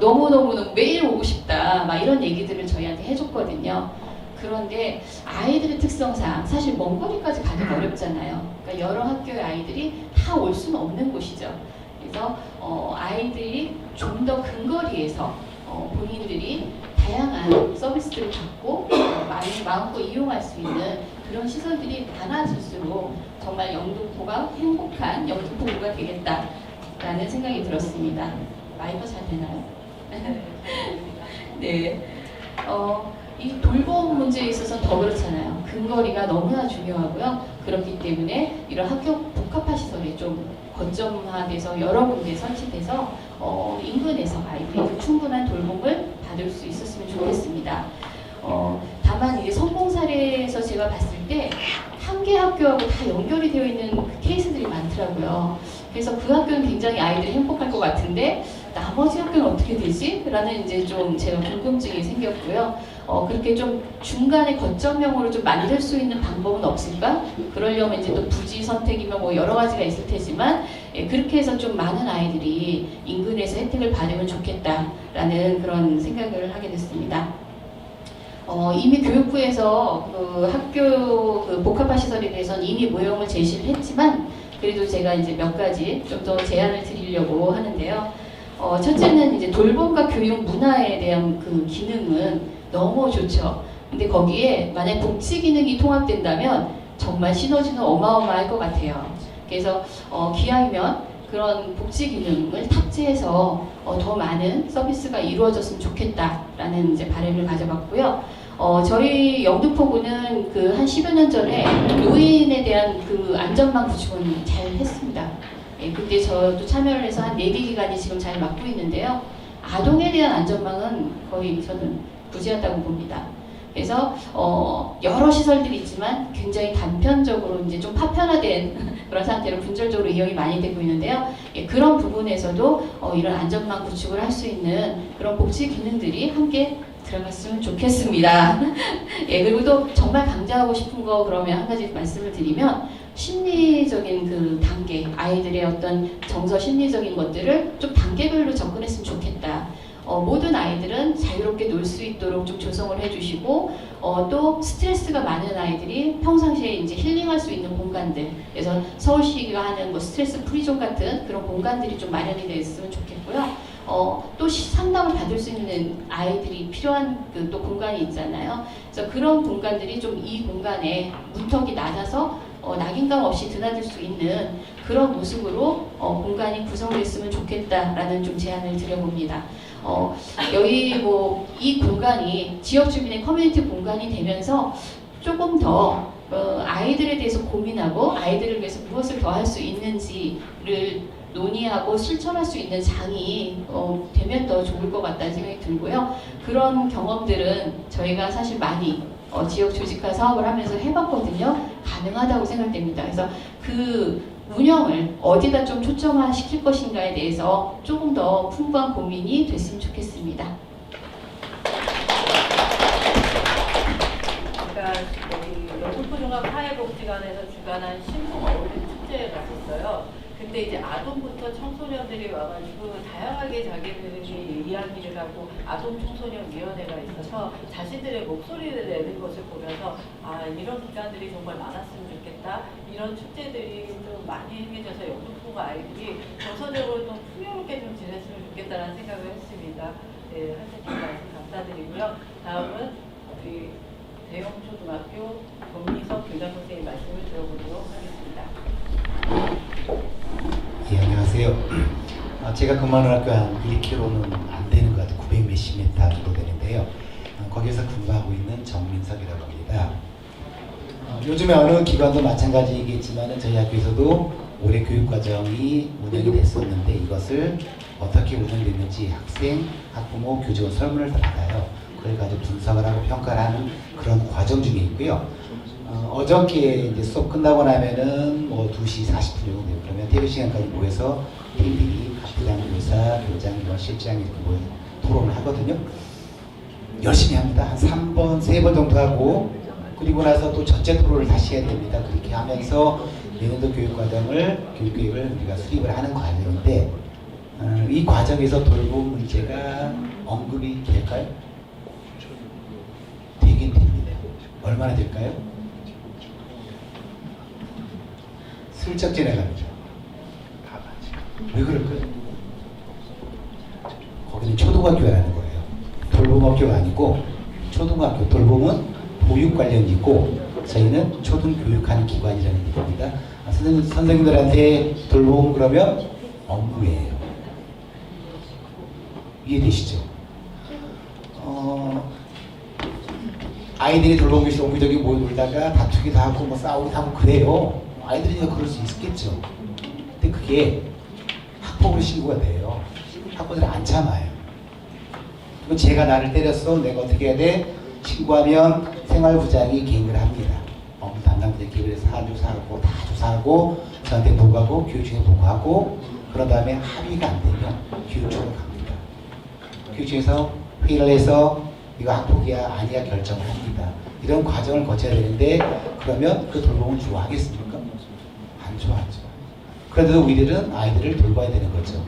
너무너무 매일 오고 싶다 막 이런 얘기들을 저희한테 해줬거든요. 그런데 아이들의 특성상 사실 먼 거리까지 가기 어렵잖아요. 그러니까 여러 학교의 아이들이 다 올 수는 없는 곳이죠. 그래서 아이들이 좀 더 근거리에서 본인들이 다양한 서비스들을 받고 많이 마음껏 이용할 수 있는 그런 시설들이 많아질수록 정말 영등포가 행복한 영등포구가 되겠다라는 생각이 들었습니다. 마이크 잘 되나요? 네. 이 돌봄 문제에 있어서 더 그렇잖아요. 근거리가 너무나 중요하고요. 그렇기 때문에 이런 학교 복합화 시설이 좀 거점화돼서 여러 군데 설치돼서 인근에서 아이들이 충분한 돌봄을 받을 수 있었으면 좋겠습니다. 다만 이게 성공 사례에서 제가 봤을 때 한 개 학교하고 다 연결이 되어 있는 그 케이스들이 많더라고요. 그래서 그 학교는 굉장히 아이들이 행복할 것 같은데 나머지 학교는 어떻게 되지? 라는 이제 좀 제가 궁금증이 생겼고요. 그렇게 좀 중간에 거점형으로 좀 만들 수 있는 방법은 없을까? 그러려면 이제 또 부지 선택이면 뭐 여러 가지가 있을 테지만 그렇게 해서 좀 많은 아이들이 인근에서 혜택을 받으면 좋겠다라는 그런 생각을 하게 됐습니다. 이미 교육부에서 그 학교 그 복합화 시설에 대해서는 이미 모형을 제시를 했지만 그래도 제가 이제 몇 가지 좀 더 제안을 드리려고 하는데요. 첫째는 이제 돌봄과 교육 문화에 대한 그 기능은 너무 좋죠. 근데 거기에 만약 복지 기능이 통합된다면 정말 시너지는 어마어마할 것 같아요. 그래서 기왕이면 그런 복지 기능을 탑재해서 더 많은 서비스가 이루어졌으면 좋겠다라는 이제 바람을 가져봤고요. 저희 영등포구는 그 한 10여 년 전에 노인에 대한 그 안전망 구축은 잘 했습니다. 그때 저도 참여를 해서 한 4개 기관이 지금 잘 맡고 있는데요. 아동에 대한 안전망은 거의 저는 부재하다고 봅니다. 그래서 여러 시설들이 있지만 굉장히 단편적으로 이제 좀 파편화된 그런 상태로 분절적으로 이용이 많이 되고 있는데요. 그런 부분에서도 이런 안전망 구축을 할 수 있는 그런 복지 기능들이 함께 들어갔으면 좋겠습니다. 그리고 또 정말 강조하고 싶은 거 그러면 한 가지 말씀을 드리면 심리적인 그 단계, 아이들의 어떤 정서 심리적인 것들을 좀 단계별로 접근했으면 좋겠다. 모든 아이들은 자유롭게 놀 수 있도록 좀 조성을 해주시고 또 스트레스가 많은 아이들이 평상시에 이제 힐링할 수 있는 공간들, 그래서 서울시가 하는 뭐 스트레스 프리존 같은 그런 공간들이 좀 마련이 됐으면 좋겠고요. 또 상담을 받을 수 있는 아이들이 필요한 그 또 공간이 있잖아요. 그래서 그런 공간들이 좀 이 공간에 문턱이 낮아서 낙인감 없이 드나들 수 있는 그런 모습으로 공간이 구성됐으면 좋겠다라는 좀 제안을 드려봅니다. 여기 뭐 이 공간이 지역 주민의 커뮤니티 공간이 되면서 조금 더 아이들에 대해서 고민하고 아이들을 위해서 무엇을 더 할 수 있는지를 논의하고 실천할 수 있는 장이 되면 더 좋을 것 같다는 생각이 들고요. 그런 경험들은 저희가 사실 많이 지역 조직화 사업을 하면서 해봤거든요. 가능하다고 생각됩니다. 그래서 그 운영을 어디다 좀 초점화 시킬 것인가에 대해서 조금 더 풍부한 고민이 됐으면 좋겠습니다. 제가 영등포종합사회복지관에서 주관한 신풍 어울림 축제에 갔었어요. 근데 이제 아동부터 청소년들이 와가지고 다양하게 자기들이 이야기를 하고 아동 청소년 위원회가 있어서 자신들의 목소리를 내는 것을 보면서 아 이런 기관들이 정말 많았으면 좋겠다. 이런 축제들이 좀 많이 행해져서 영등포가 아이들이 정서적으로 좀 풍요롭게 좀 지냈으면 좋겠다라는 생각을 했습니다. 네, 하여튼 말씀 감사드리고요. 다음은 우리 대영초등학교 권미석 교장선생님 말씀을 들어보도록 하겠습니다. 예, 안녕하세요. 제가 근무하는 학교 한 1km는 안 되는 것 같아요. 900 몇십 미터 정도 되는데요. 거기에서 근무하고 있는 정민석이라고 합니다. 요즘에 어느 기관도 마찬가지이겠지만 저희 학교에서도 올해 교육과정이 운영이 됐었는데 이것을 어떻게 운영됐는지 학생, 학부모, 교직원 설문을 다 받아요. 그걸 가지고 분석을 하고 평가를 하는 그런 과정 중에 있고요. 어저께 이제 수업 끝나고 나면은 뭐 2시 40분 정도 되고 그러면 퇴근 시간까지 모여서 저희들이 학부장, 교사, 교장, 실장 이렇게 모여 토론을 하거든요. 열심히 합니다. 한 3번, 3번 정도 하고 그리고 나서 또 전체 토론을 다시 해야 됩니다. 그렇게 하면서 내년도 교육과정을, 교육계획을 우리가 수립을 하는 과정인데 이 과정에서 돌봄 문제가 언급이 될까요? 되긴 됩니다. 얼마나 될까요? 슬쩍 지나갑니다. 왜 그럴까요? 거기는 초등학교라는 거예요. 돌봄학교가 아니고 초등학교. 돌봄은 보육 관련이고 저희는 초등교육하는 기관이라는 얘기입니다. 선생님들한테 돌봄 그러면 업무예요. 이해되시죠? 아이들이 돌봄 교실 옹기저기 모여놀다가 다투기도 하고 뭐 싸우기도 하고 그래요. 아이들이니까 그럴 수 있겠죠. 근데 그게 학폭으로 신고가 돼요. 학부들이 안 참아요. 그리고 제가 나를 때렸어. 내가 어떻게 해야 돼? 신고하면 생활부장이 개입을 합니다. 업무 담당자들이 개입을 해서 사주 사고 다 조사하고 저한테 보고하고 교육청에 보고하고 그런 다음에 합의가 안 되면 교육청으로 갑니다. 교육청에서 회의를 해서 이거 학폭이야 아니야 결정을 합니다. 이런 과정을 거쳐야 되는데 그러면 그 돌봄을 좋아하겠습니까? 안 좋아하죠. 그런데도 우리들은 아이들을 돌봐야 되는 거죠.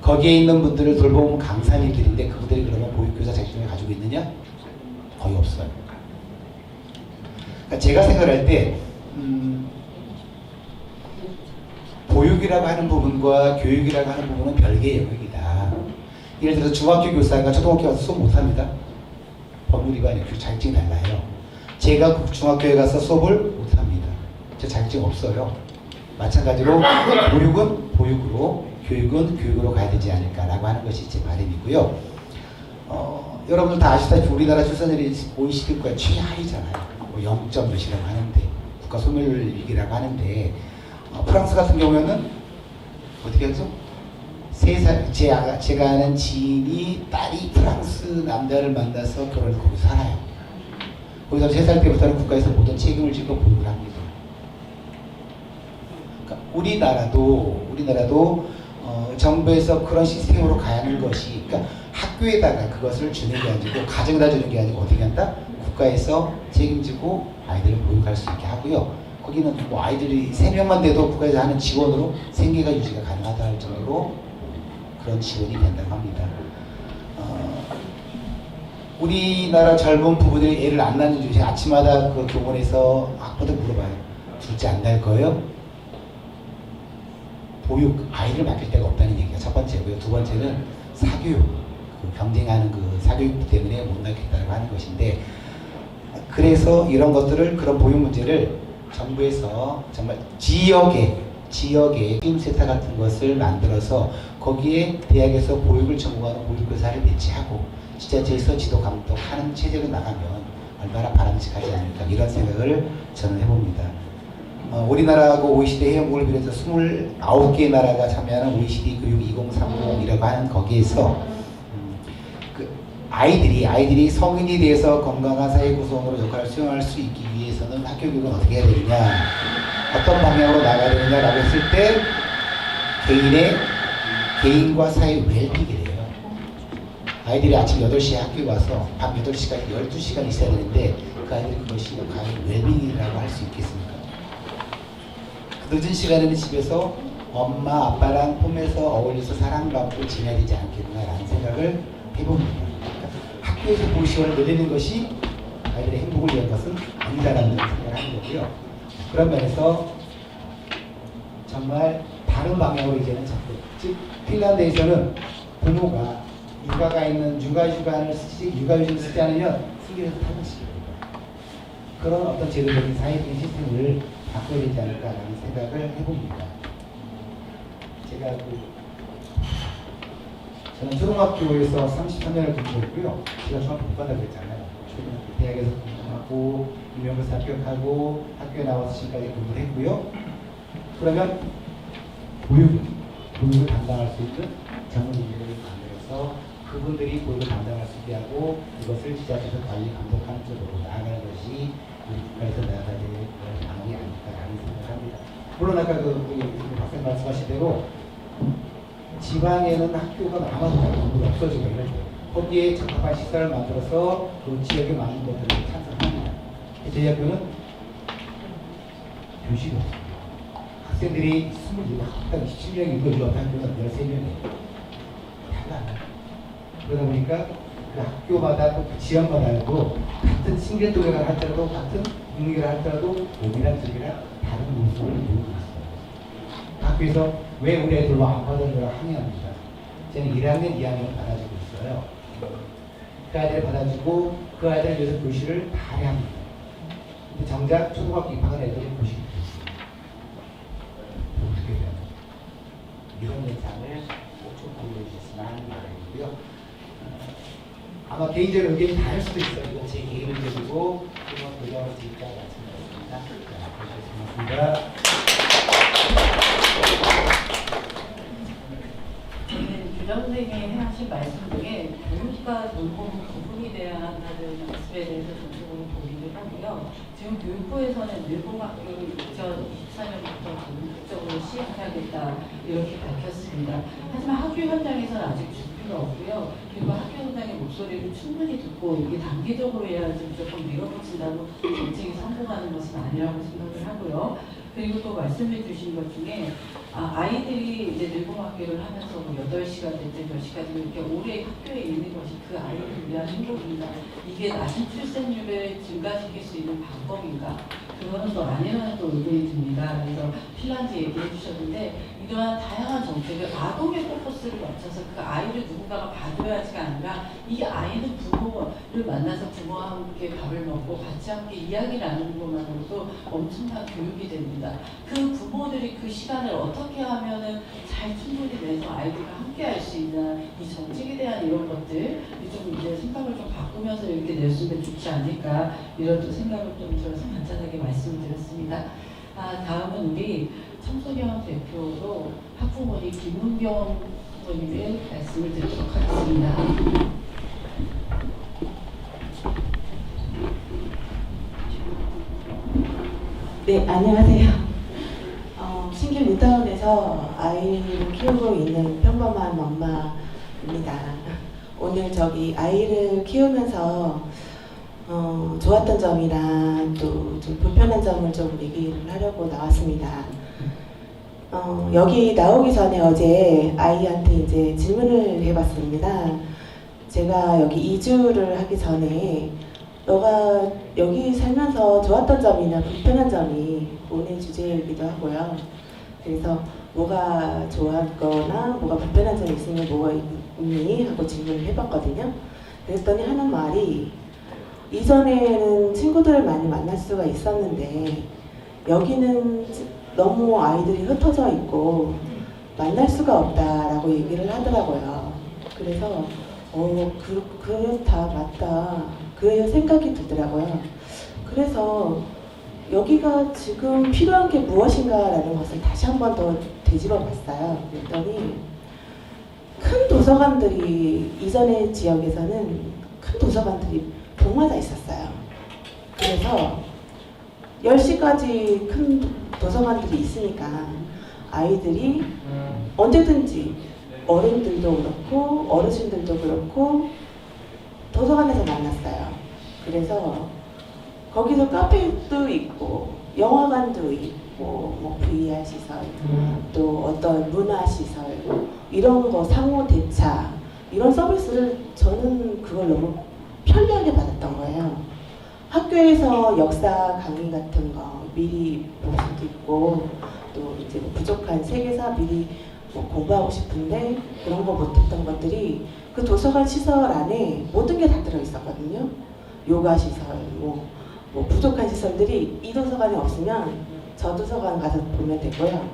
거기에 있는 분들을 돌보면 강사한 일들인데 그분들이 그러면 보육교사 자격증을 가지고 있느냐? 거의 없어요. 그러니까 제가 생각할 때 보육이라고 하는 부분과 교육이라고 하는 부분은 별개의 영역이다. 예를 들어서 중학교 교사가 초등학교 가서 수업 못합니다. 법률 위반이에요. 자격증이 달라요. 제가 중학교에 가서 수업을 못합니다. 저 자격증 없어요. 마찬가지로 보육은 보육으로 교육은 교육으로 가야 되지 않을까라고 하는 것이 제 바람이고요. 여러분들 다 아시다시피 우리나라 출산율이 OECD 국가 최하위잖아요. 뭐 0. 몇이라고 하는데 국가 소멸위기라고 하는데 프랑스 같은 경우에는 어떻게 하죠? 3살 제가 아는 지인이 딸이 프랑스 남자를 만나서 결혼을 거기서 살아요. 거기서 3살 때부터는 국가에서 모든 책임을 지고 보육을 합니다. 그러니까 우리나라도 정부에서 그런 시스템으로 가야 하는 것이 그러니까 학교에다가 그것을 주는 게 아니고 가정에다 주는 게 아니고 어떻게 한다? 국가에서 책임지고 아이들을 보육할 수 있게 하고요. 거기는 뭐 아이들이 3명만 돼도 국가에서 하는 지원으로 생계가 유지가 가능하다 할 정도로 그런 지원이 된다고 합니다. 우리나라 젊은 부부들이 애를 안 낳는 중에 아침마다 그 교원에서 학부들 물어봐요. 둘째 안 낳을 거예요? 보육, 아이를 맡길 데가 없다는 얘기가 첫 번째고요. 두 번째는 사교육, 그 경쟁하는 그 사교육 때문에 못 낳겠다고 하는 것인데 그래서 이런 것들을 그런 보육 문제를 정부에서 정말 지역에 키움센터 같은 것을 만들어서 거기에 대학에서 보육을 전공하는 보육교사를 배치하고 지자체에서 지도 감독하는 체제로 나가면 얼마나 바람직하지 않을까 이런 생각을 저는 해봅니다. 우리나라하고 OECD 회원국을 비롯해서 29개 나라가 참여하는 OECD 교육 2030이라고 하는 거기에서 아이들이 성인이 돼서 건강한 사회 구성으로 역할을 수행할 수 있기 위해서는 학교 교육은 어떻게 해야 되느냐, 어떤 방향으로 나가야 되느냐라고 했을 때 개인과 사회 웰빙이래요. 아이들이 아침 8시에 학교에 와서 밤 8시까지 12시간 있어야 되는데 그 아이들이 그것이 과연 웰빙이라고 할 수 있겠습니까? 늦은 시간에는 집에서 엄마 아빠랑 폼에서 어울려서 사랑받고 지내야 되지 않겠나라는 생각을 해봅니다. 그러니까 학교에서 보육 시간을 늘리는 것이 아이들의 행복을 위한 것은 아니다라는 생각을 하는 거고요. 그런 면에서 정말 다른 방향으로 이제는 자꾸 즉 핀란드에서는 부모가 육아가 있는 육아휴직을 쓰지 않으면 승계에서 탈락시킵니다. 그런 어떤 제도적인 사회적인 시스템을 바꿔야 되지 않을까라는 생각을 해봅니다. 제가 저는 초등학교에서 33년을 근무했고요. 제가 중학교 못 간다고 했잖아요. 초등학교 대학에서 근무하고 임용고사 합격하고 학교에 나와서 지금까지 근무를 했고요. 그러면 보육을 담당할 수 있는 전문인들을 만들어서 그분들이 보육을 담당할 수 있게 하고 그것을 지자체에서 관리 감독하는 쪽으로 나아가는 것이 우리 국가에서 나아가야 될 방향이 아닐까라는 생각을 합니다. 물론 아까 우리 박사님 말씀하신 대로 지방에는 학교가 남아서 없어지고 이러죠. 거기에 적합한 시설을 만들어서 그 지역에 많은 것들을 찬성합니다. 저희 학교는 교실이 없습니다. 학생들이 27명이고 이 학교는 13명이에요. 그러다 보니까 그 학교마다 또 지역마다도 같은 신길동이라 할지라도 같은 국립이라 할지라도 몸이랑 저기랑 다른 모습을 보이고 있어요. 학교에서 왜 우리 애들 안 받아줘야 항의합니다. 저는 1학년, 2학년 받아주고 있어요. 그 아이들을 받아주고 그 아이들을 위해서 교실을 다 해야 합니다. 근데 정작 초등학교 입학한 애들이 교실이 없습니다. 어떻게 해야 돼요? 이런 현상을 꼭 좀 고려해 주셨으면 하는 바람이고요. 아마 개인적인 의견이 다를 수도 있어요. 이건 제 개인 의견이고 그만 고려할 수 있다고 말씀드렸습니다. 고맙습니다. 저는 교장 선생님이 하신 말씀 중에 교육과 돌봄 구분이 돼야 한다는 말씀에 대해서 전적으로 동의를 하고요. 지금 교육부에서는 늘봄학교를 2024년부터 본격적으로 시행하겠다 이렇게 밝혔습니다. 하지만 학교 현장에서는 아직 준비가 없고요. 그리고 학교 현장의 목소리를 충분히 듣고 이게 단기적으로 해야지 무조건 밀어붙인다고 정책이 성공하는 것은 아니라고 생각을 하고요. 그리고 또 말씀해 주신 것 중에 아이들이 이제 늘봄학교를 하면서 뭐 8시간 됐든 몇 시간 됐든 이렇게 오래 학교에 있는 것이 그 아이를 위한 행복인가, 이게 낮은 출생률을 증가시킬 수 있는 방법인가, 그거는 또 아니라는 또 의견이 듭니다. 그래서 핀란드 얘기해 주셨는데 이러한 다양한 정책을 아동의 포커스를 맞춰서 그 아이를 누군가가 봐줘야지가 아니라 이 아이는 부모를 만나서 부모와 함께 밥을 먹고 같이 함께 이야기 나누는 것만으로도 엄청난 교육이 됩니다. 그 부모들이 그 시간을 어떻게 하면은 잘 충분히 내서 아이들과 함께 할 수 있나, 이 정책에 대한 이런 것들 좀 이제 생각을 좀 바꾸면서 이렇게 냈으면 좋지 않을까, 이런 또 생각을 좀 들어서 간단하게 말씀을 드렸습니다. 다음은 우리 청소년 대표로 학부모님 김은경 부모님의 말씀을 드리도록 하겠습니다. 네, 안녕하세요. 신길 뉴타운에서 아이를 키우고 있는 평범한 엄마입니다. 오늘 저기 아이를 키우면서 좋았던 점이나 또 좀 불편한 점을 좀 얘기를 하려고 나왔습니다. 여기 나오기 전에 어제 아이한테 이제 질문을 해봤습니다. 제가 여기 이주를 하기 전에 너가 여기 살면서 좋았던 점이나 불편한 점이 오늘 주제이기도 하고요. 그래서 뭐가 좋았거나 뭐가 불편한 점이 있으면 뭐가 있니? 하고 질문을 해봤거든요. 그랬더니 하는 말이 이전에는 친구들을 많이 만날 수가 있었는데 여기는 너무 아이들이 흩어져 있고 만날 수가 없다라고 얘기를 하더라고요. 그래서 그렇다, 맞다, 그 생각이 들더라고요. 그래서 여기가 지금 필요한 게 무엇인가라는 것을 다시 한 번 더 되짚어 봤어요. 그랬더니 큰 도서관들이, 이전의 지역에서는 큰 도서관들이 동마다 있었어요. 그래서 10시까지 큰 도서관들이 있으니까 아이들이 언제든지, 어른들도 그렇고 어르신들도 그렇고 도서관에서 만났어요. 그래서 거기서 카페도 있고 영화관도 있고 뭐 VR 시설, 또 어떤 문화 시설, 이런 거 상호 대차, 이런 서비스를 저는 그걸 너무 편리하게 받았던 거예요. 학교에서 역사 강의 같은 거 미리 볼 수도 있고, 또 이제 뭐 부족한 세계사 미리 뭐 공부하고 싶은데 그런 거 못했던 것들이 그 도서관 시설 안에 모든 게 다 들어 있었거든요. 요가 시설, 뭐 부족한 시설들이 이 도서관에 없으면 저 도서관 가서 보면 되고요.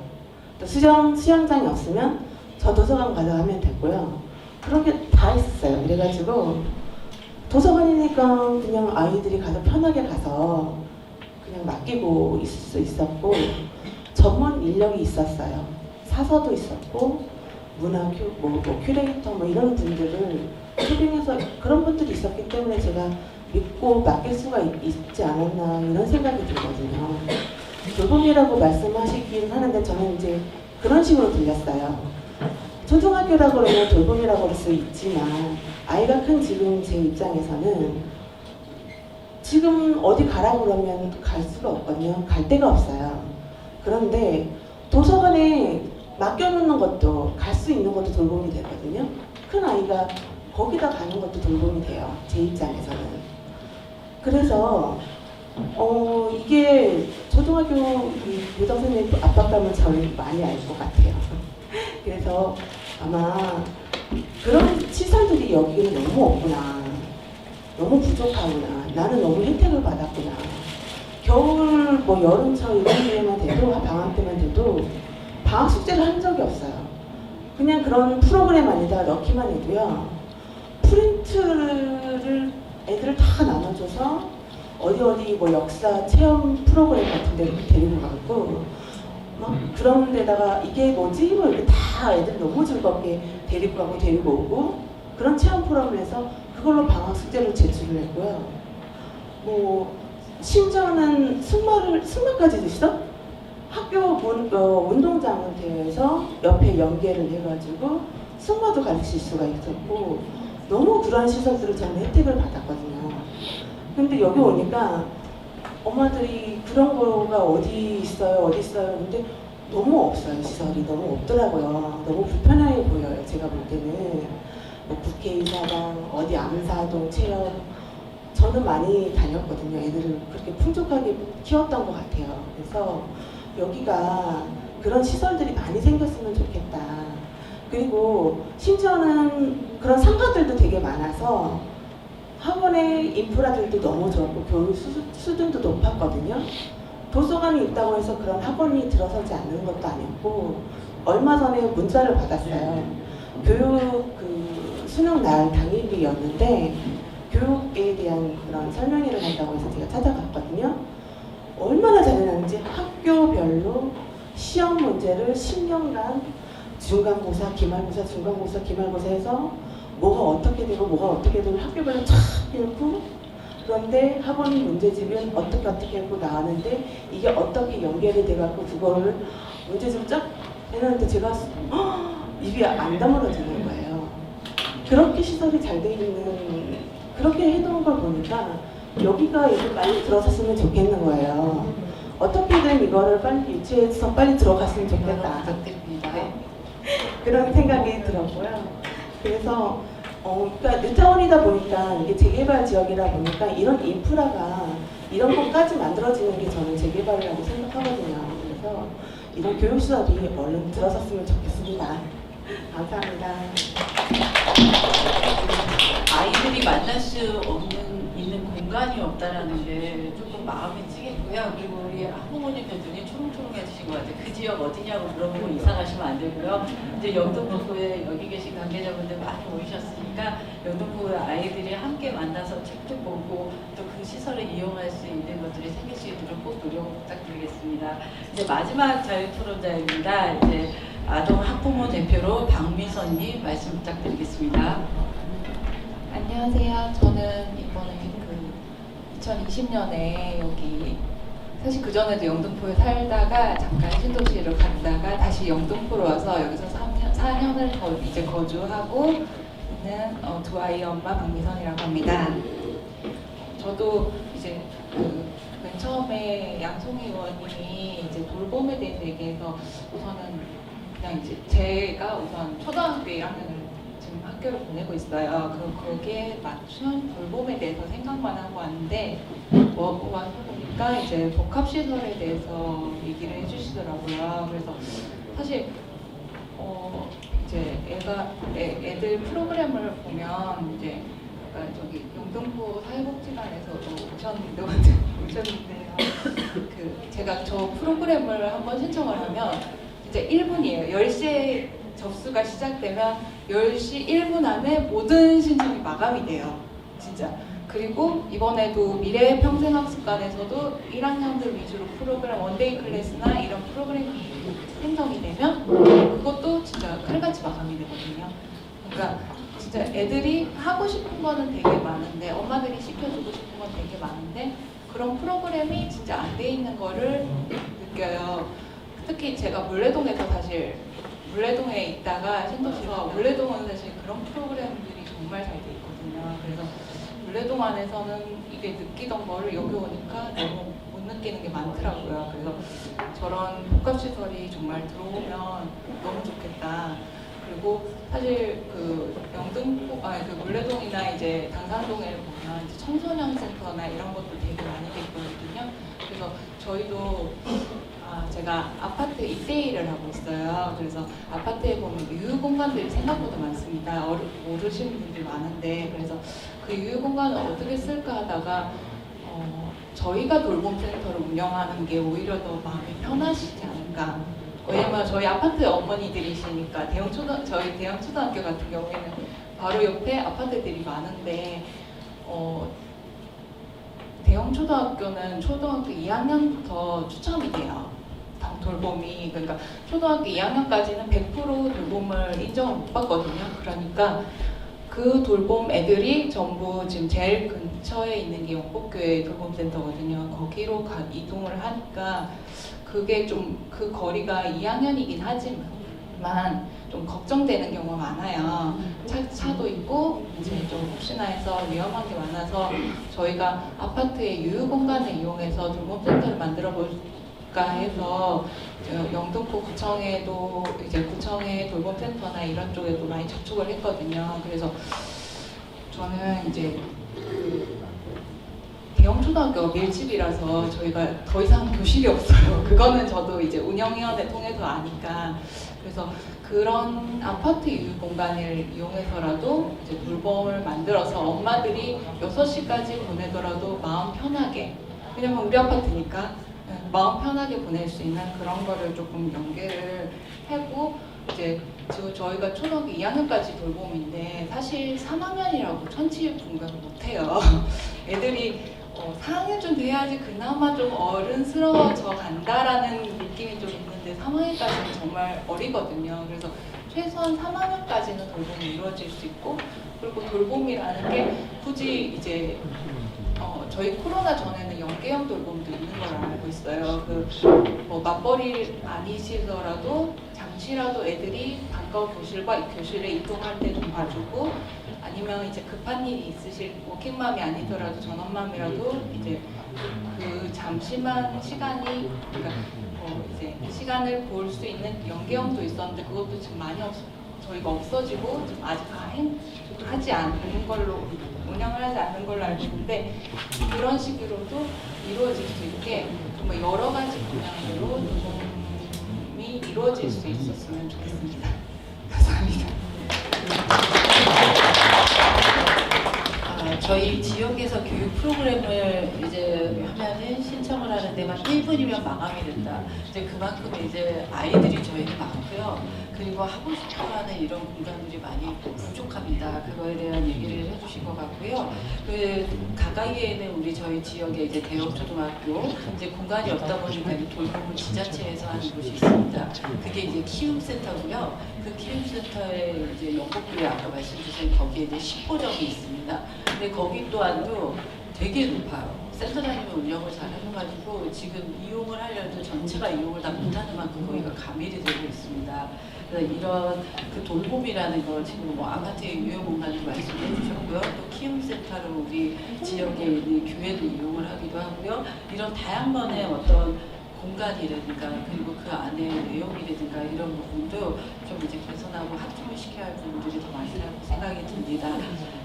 또 수영장이 없으면 저 도서관 가서 하면 되고요. 그런 게 다 있었어요. 그래가지고 도서관이니까 그냥 아이들이 가서 편하게 가서 그냥 맡기고 있을 수 있었고, 전문 인력이 있었어요. 사서도 있었고, 문화 큐레이터 뭐 이런 분들을 초빙해서 그런 분들이 있었기 때문에 제가 믿고 맡길 수가 있지 않았나, 이런 생각이 들거든요. 돌봄이라고 말씀하시긴 하는데 저는 이제 그런 식으로 들렸어요. 초등학교라고 그러면 돌봄이라고 할 수 있지만 아이가 큰 지금 제 입장에서는 지금 어디 가라고 그러면 갈 수가 없거든요. 갈 데가 없어요. 그런데 도서관에 맡겨놓는 것도 갈 수 있는 것도 돌봄이 되거든요. 큰 아이가 거기다 가는 것도 돌봄이 돼요. 제 입장에서는. 그래서 이게 초등학교 교장 선생님 압박감을 저는 많이 알 것 같아요. 그래서 아마 그런 시설들이 여기는 너무 없구나. 너무 부족하구나. 나는 너무 혜택을 받았구나. 겨울, 뭐 여름철 이런 때만 돼도, 방학 때만 돼도 방학 숙제를 한 적이 없어요. 그냥 그런 프로그램 안에다 넣기만 해도요. 프린트를 애들을 다 나눠줘서 어디 뭐 역사 체험 프로그램 같은 데 데리고 가고 막 그런 데다가 이게 뭐지? 뭐 이렇게 다 애들 너무 즐겁게 데리고 가고 데리고 오고 그런 체험 프로그램에서 그걸로 방학 숙제를 제출을 했고요. 뭐 심지어는 승마까지도 있어? 학교 운동장을 대해서 옆에 연계를 해가지고 승마도 가르칠 수가 있었고 너무 그런 시설들을 저는 혜택을 받았거든요. 근데 여기 오니까 엄마들이 그런 거가 어디 있어요? 근데 너무 없어요. 시설이 너무 없더라고요. 너무 불편해 보여요. 제가 볼 때는 뭐 국회의사당, 어디 암사동 체험 저는 많이 다녔거든요. 애들을 그렇게 풍족하게 키웠던 것 같아요. 그래서 여기가 그런 시설들이 많이 생겼으면 좋겠다. 그리고 심지어는 그런 상가들도 되게 많아서 학원의 인프라들도 너무 좋았고 교육 수준도 높았거든요. 도서관이 있다고 해서 그런 학원이 들어서지 않는 것도 아니었고 얼마 전에 문자를 받았어요. 교육 수능 날 당일이었는데 교육에 대한 그런 설명회를 한다고 해서 제가 찾아갔거든요. 얼마나 잘해놨는지 학교별로 시험 문제를 10년간 중간고사, 기말고사, 중간고사, 기말고사 해서 뭐가 어떻게 되고 학교별로 쫙 해놓고 그런데 학원 문제집은 어떻게 하고 나왔는데 이게 어떻게 연결이 돼갖고 그거를 문제집을 쫙 해놨는데 제가 입이 안 다물어지는 거예요. 그렇게 시설이 잘 돼 있는 그렇게 해놓은 걸 보니까 여기가 이렇게 빨리 들어섰으면 좋겠는 거예요. 어떻게든 이거를 빨리 유치해서 빨리 들어갔으면 좋겠다. 네. 그런 생각이 들었고요. 그래서 그러니까 뉴타운이다 보니까 이게 재개발 지역이다 보니까 이런 인프라가 이런 것까지 만들어지는 게 저는 재개발이라고 생각하거든요. 그래서 이런 교육시설이 얼른 들어섰으면 좋겠습니다. 감사합니다. 아이들이 만날 수 있는 공간이 없다라는 게 조금 마음이 찌겠고요. 그리고 우리 학부모님들 눈이 초롱초롱해지신 것 같아요. 그 지역 어디냐고 물어보고 이사 가시면 안 되고요. 이제 영등포구에 여기 계신 관계자분들 많이 오셨으니까 영등포구 아이들이 함께 만나서 책도 보고 또 그 시설을 이용할 수 있는 것들이 생길 수 있도록 꼭 노력 부탁드리겠습니다. 이제 마지막 자유 토론자입니다. 이제 아동 학부모 대표로 박미선님 말씀 부탁드리겠습니다. 안녕하세요. 저는 이번에 2020년에 여기 사실 그 전에도 영등포에 살다가 잠깐 신도시로 갔다가 다시 영등포로 와서 여기서 4년을 더 이제 거주하고 있는 두 아이 엄마 박미선이라고 합니다. 저도 이제 맨 처음에 양송희 의원님이 이제 돌봄에 대해서 얘기해서 우선은 그냥 이제 제가 우선 초등학교 1학년을 지금 학교를 보내고 있어요. 거기에 맞춘 돌봄에 대해서 생각만 하고 왔는데 와서 보니까 이제 복합시설에 대해서 얘기를 해주시더라고요. 그래서 사실 이제 애들 프로그램을 보면 이제 저기 영등포 사회복지관에서도 오셨는데요. 제가 저 프로그램을 한번 신청을 하면 이제 1분이에요. 10시에 접수가 시작되면 10시 1분 안에 모든 신청이 마감이 돼요. 진짜. 그리고 이번에도 미래평생학습관에서도 1학년들 위주로 프로그램 원데이 클래스나 이런 프로그램이 생성이 되면 그것도 진짜 칼같이 마감이 되거든요. 그러니까 진짜 애들이 하고 싶은 거는 되게 많은데 엄마들이 시켜주고 싶은 건 되게 많은데 그런 프로그램이 진짜 안 돼 있는 거를 느껴요. 특히 제가 물레동에서 사실 물레동에 있다가 신도시와 물레동은 사실 그런 프로그램들이 정말 잘 돼 있거든요. 그래서 물레동 안에서는 이게 느끼던 거를 여기 오니까 너무 못 느끼는 게 많더라고요. 그래서 저런 복합시설이 정말 들어오면 너무 좋겠다. 그리고 사실 그 물레동이나 이제 당산동에 보면 이제 청소년 센터나 이런 것도 되게 많이 돼 있거든요. 그래서 저희도 제가 아파트 입대일을 하고 있어요. 그래서 아파트에 보면 유휴 공간들이 생각보다 많습니다. 모르시는 분들이 많은데, 그래서 그 유휴 공간을 어떻게 쓸까 하다가 저희가 돌봄센터를 운영하는 게 오히려 더 마음이 편하시지 않을까. 왜냐면 저희 아파트 어머니들이시니까 저희 대형 초등학교 같은 경우에는 바로 옆에 아파트들이 많은데 대형 초등학교는 초등학교 2학년부터 추첨이 돼요. 돌봄이. 그러니까 초등학교 2학년까지는 100% 돌봄을 인정을 못 받거든요. 그러니까 그 돌봄 애들이 전부 지금 제일 근처에 있는 게 영복교회 돌봄센터거든요. 거기로 이동을 하니까 그게 좀 그 거리가 2학년이긴 하지만 좀 걱정되는 경우가 많아요. 차도 있고 이제 좀 혹시나 해서 위험한 게 많아서 저희가 아파트의 유휴 공간을 이용해서 돌봄센터를 만들어 볼까 해서 영등포 구청에도 이제 구청의 돌봄센터나 이런 쪽에도 많이 접촉을 했거든요. 그래서 저는 이제 대형 초등학교가 밀집이라서 저희가 더 이상 교실이 없어요. 그거는 저도 이제 운영위원회 통해서 아니까. 그래서 그런 아파트 유휴 공간을 이용해서라도 이제 돌봄을 만들어서 엄마들이 6시까지 보내더라도 마음 편하게, 왜냐면 우리 아파트니까 마음 편하게 보낼 수 있는 그런 거를 조금 연계를 하고, 이제 지금 저희가 초등학교 2학년까지 돌봄인데 사실 3학년이라고 천치 분간을 못해요. 애들이 4학년쯤 돼야지 그나마 좀 어른스러워져 간다라는 느낌이 좀 있는데 3학년까지는 정말 어리거든요. 그래서 최소한 3학년까지는 돌봄이 이루어질 수 있고, 그리고 돌봄이라는 게 굳이 이제 저희 코로나 전에는 연계형 돌봄도 있는 걸 알고 있어요. 뭐 맞벌이 아니시더라도 잠시라도 애들이 방과 교실과 이 교실에 이동할 때 좀 봐주고, 아니면 이제 급한 일이 있으실 워킹맘이 아니더라도 전업맘이라도 이제 그 잠시만 시간이, 그러니까 이제 시간을 볼 수 있는 연계형도 있었는데 그것도 지금 많이 저희가 없어지고 지금 아직 하지 않는 걸로, 운영을 하지 않는 걸로 알고 있는데, 그런 식으로도 이루어질 수 있게 정말 여러 가지 분야로 돌봄이 이루어질 수 있었으면 좋겠습니다. 감사합니다. 저희 지역에서 교육 프로그램을 이제 하면은 신청을 하는데만 1분이면 마감이 된다. 이제 그만큼 이제 아이들이 저희는 많고요. 그리고 하고 싶어하는 이런 공간들이 많이 부족합니다. 그거에 대한 얘기를 해주신 것 같고요. 그 가까이에는 우리 저희 지역에 이제 대형 초등학교 이제 공간이 없다 보니까 돌봄을 지자체에서 하는 곳이 있습니다. 그게 이제 키움센터고요. 그 키움센터에 이제 영복교회 아까 말씀 주신 거기에 이제 10호점이 있습니다. 근데 거기 또한도 되게 높아요. 센터장님이 운영을 잘 해줘가지고 지금 이용을 하려도 전체가 이용을 다 못하는 만큼 거기가 가밀이 되고 있습니다. 그래서 이런 그 돌봄이라는 거 지금 뭐 아파트의 유효 공간도 말씀해 주셨고요. 또 키움센터로 우리 지역에 있는 교회도 이용을 하기도 하고요. 이런 다양한의 어떤 공간이라든가 그리고 그 안에 내용이라든가 이런 부분도 좀 이제 개선하고 확충을 시켜야 할 부분들이 더 많다고 생각이 듭니다.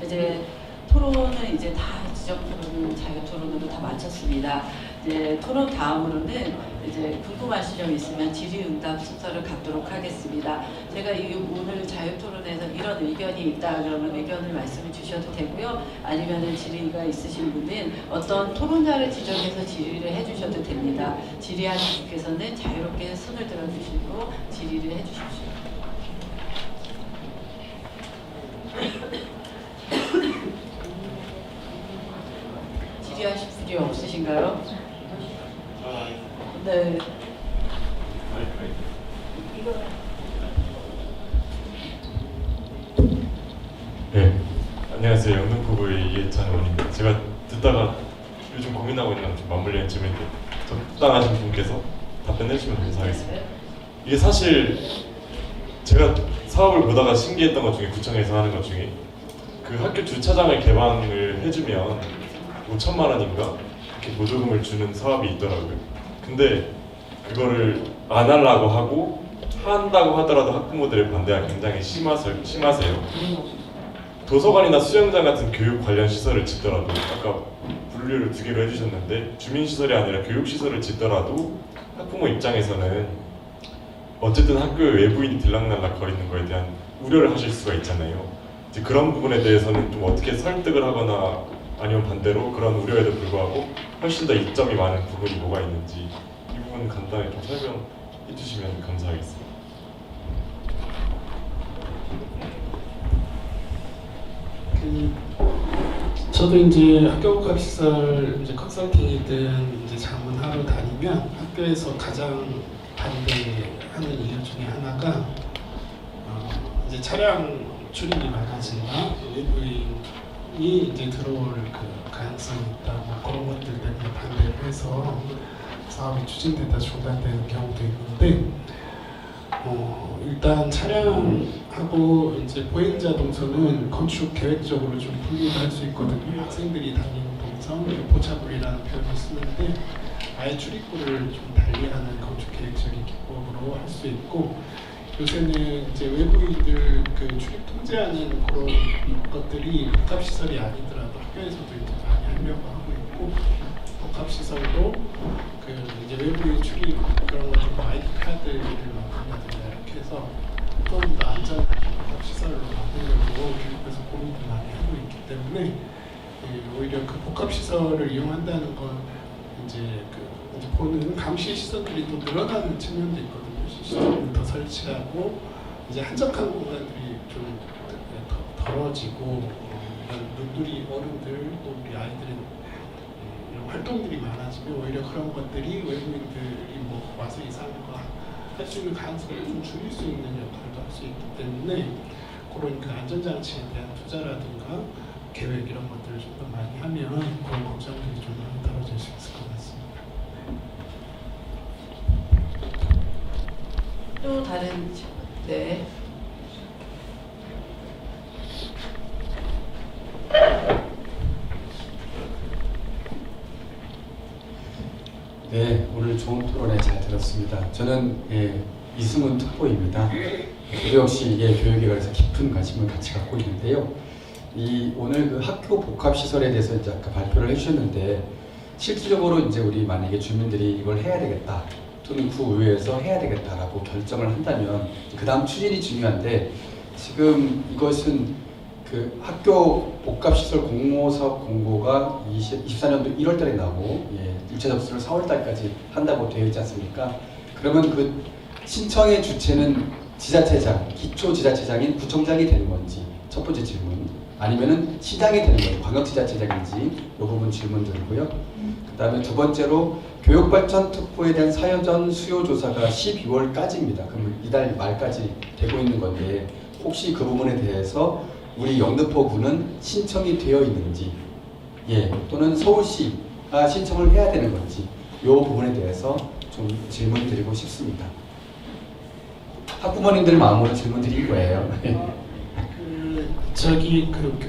이제 토론은 이제 다 지적 토론은 자유 토론으로 다 마쳤습니다. 이제 토론 다음으로는 이제 궁금하신 점 있으면 질의응답 순서를 갖도록 하겠습니다. 제가 오늘 자유 토론에서 이런 의견이 있다 그러면 의견을 말씀해 주셔도 되고요. 아니면은 질의가 있으신 분은 어떤 토론자를 지정해서 질의를 해주셔도 됩니다. 질의하신 분께서는 자유롭게 손을 들어주시고 질의를 해주십시오. 질의하실 분이 없으신가요? 네. 네, 안녕하세요. 영등포구의 이해찬 의원입니다. 제가 듣다가 요즘 고민하고 있는 좀 맞물리는 질문인데 적당하신 분께서 답변해 주시면 감사하겠습니다. 이게 사실 제가 사업을 보다가 신기했던 것 중에 구청에서 하는 것 중에 그 학교 주차장을 개방을 해주면 5천만 원인가 이렇게 보조금을 주는 사업이 있더라고요. 근데 그거를 안 하려고 하고 한다고 하더라도 학부모들의 반대가 굉장히 심하세요. 도서관이나 수영장 같은 교육 관련 시설을 짓더라도 아까 분류를 2개로 해주셨는데 주민시설이 아니라 교육시설을 짓더라도 학부모 입장에서는 어쨌든 학교에 외부인이 들락날락 거리는 거에 대한 우려를 하실 수가 있잖아요. 이제 그런 부분에 대해서는 좀 어떻게 설득을 하거나 아니면 반대로 그런 우려에도 불구하고 훨씬 더 이점이 많은 부분이 뭐가 있는지 이 부분 간단히 좀 설명해 주시면 감사하겠습니다. 저도 이제 학교복합시설 이제 컨설팅이든 이제 자문하러 다니면 학교에서 가장 반대하는 이유 중에 하나가 이제 차량 출입이 많아진다, 외부인이 이제 들어올 그 가능성이 있다, 뭐 그런 것들 때문에 반대를 해서 사업이 추진되다 중단되는 경우도 있는데, 일단 차량하고 이제 보행자 동선은 건축 계획적으로 좀 분리할 수 있거든요. 학생들이 다니는 동선, 보차불이라는 표현을 쓰는데 아예 출입구를 좀 달리하는 건축 계획적인 기법으로 할 수 있고, 요새는 이제 외부인들 그 출입 통제하는 그런 것들이 복합시설이 아니더라도 학교에서도 이제 많이 하려고 하고 있고, 복합시설도 그 이제 외부인 출입 그런 것들 아이디 카드를 만든다든가 이렇게 해서 좀 더 안전한 복합시설로 만들려고 교육부에서 고민도 많이 하고 있기 때문에 오히려 그 복합시설을 이용한다는 건 이제 이제 보는 감시 시설들이 또 늘어나는 측면도 있거든요. 시설을 더 설치하고 이제 한적한 공간들이 좀 덜어지고 이런 눈들이 어른들 또 우리 아이들은 이런 활동들이 많아지면 오히려 그런 것들이 외부인들이 뭐 와서 이상한 거 할 수 있는 가능성을 좀 줄일 수 있는 역할도 할 수 있기 때문에 그런 그 안전장치에 대한 투자라든가 계획 이런 것들을 좀 더 많이 하면 그런 걱정들이 좀 많이 떨어질 수 있을 것 같습니다. 또 다른 네. 네, 오늘 좋은 토론회 잘 들었습니다. 저는 이승훈 특보입니다. 저도 역시 교육에 관해서 깊은 관심을 같이 갖고 있는데요. 오늘 그 학교 복합시설에 대해서 이제 아까 발표를 해주셨는데, 실질적으로 이제 우리 만약에 주민들이 이걸 해야 되겠다, 또는 구의회에서 해야 되겠다라고 결정을 한다면 그 다음 추진이 중요한데, 지금 이것은 그 학교 복합시설 공모사업 공고가 24년도 1월달에 나오고 1차 접수를 4월달까지 한다고 되어 있지 않습니까? 그러면 그 신청의 주체는 지자체장, 기초지자체장인 구청장이 되는 건지 첫 번째 질문, 아니면은 시장이 되는 건지 광역지자체장인지 이 부분 질문 드리고요. 그 다음에 두 번째로 교육발전특보에 대한 사전 수요조사가 12월까지입니다. 그럼 이달 말까지 되고 있는 건데, 혹시 그 부분에 대해서 우리 영등포구는 신청이 되어 있는지, 또는 서울시가 신청을 해야 되는 건지 이 부분에 대해서 좀 질문 드리고 싶습니다. 학부모님들 마음으로 질문 드릴 거예요.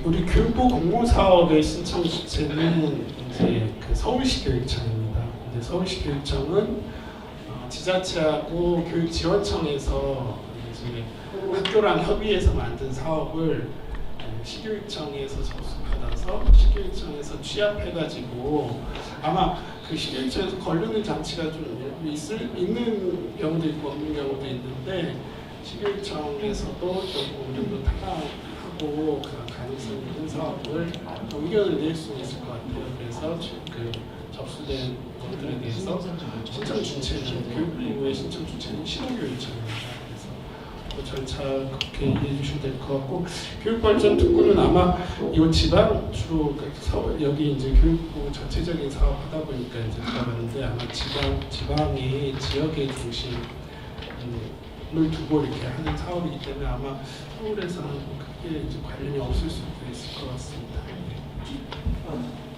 우리 교육부 공모사업의 신청 주체는 이제 그 서울시 교육청입니다. 근데 서울시 교육청은 지자체하고 교육지원청에서 이제 학교랑 협의해서 만든 사업을 시교육청에서 접수받아서 시교육청에서 취합해가지고, 아마 그 시교육청에서 걸르는 장치가 좀 있는 경우도 있고 없는 경우도 있는데, 시교육청에서도 조금 어느 정도 타당하고 그 가능성 있는 사업을 의견을 낼 수 있을 것 같아요. 그래서 그 접수된 것들에 대해서 신청 주체는 교육부의 신청 주체는 시도교육청입니다. 그 절차 그렇게 이해해 주시면 될 것 같고, 교육발전특구는 아마 이 지방 주로 여기 이제 교육부 전체적인 사업 하다 보니까 이제 들어가는데, 아마 지방의 지역의 중심을 두고 이렇게 하는 사업이기 때문에 아마 서울에서는 크게 이제 관련이 없을 수도 있을 것 같습니다.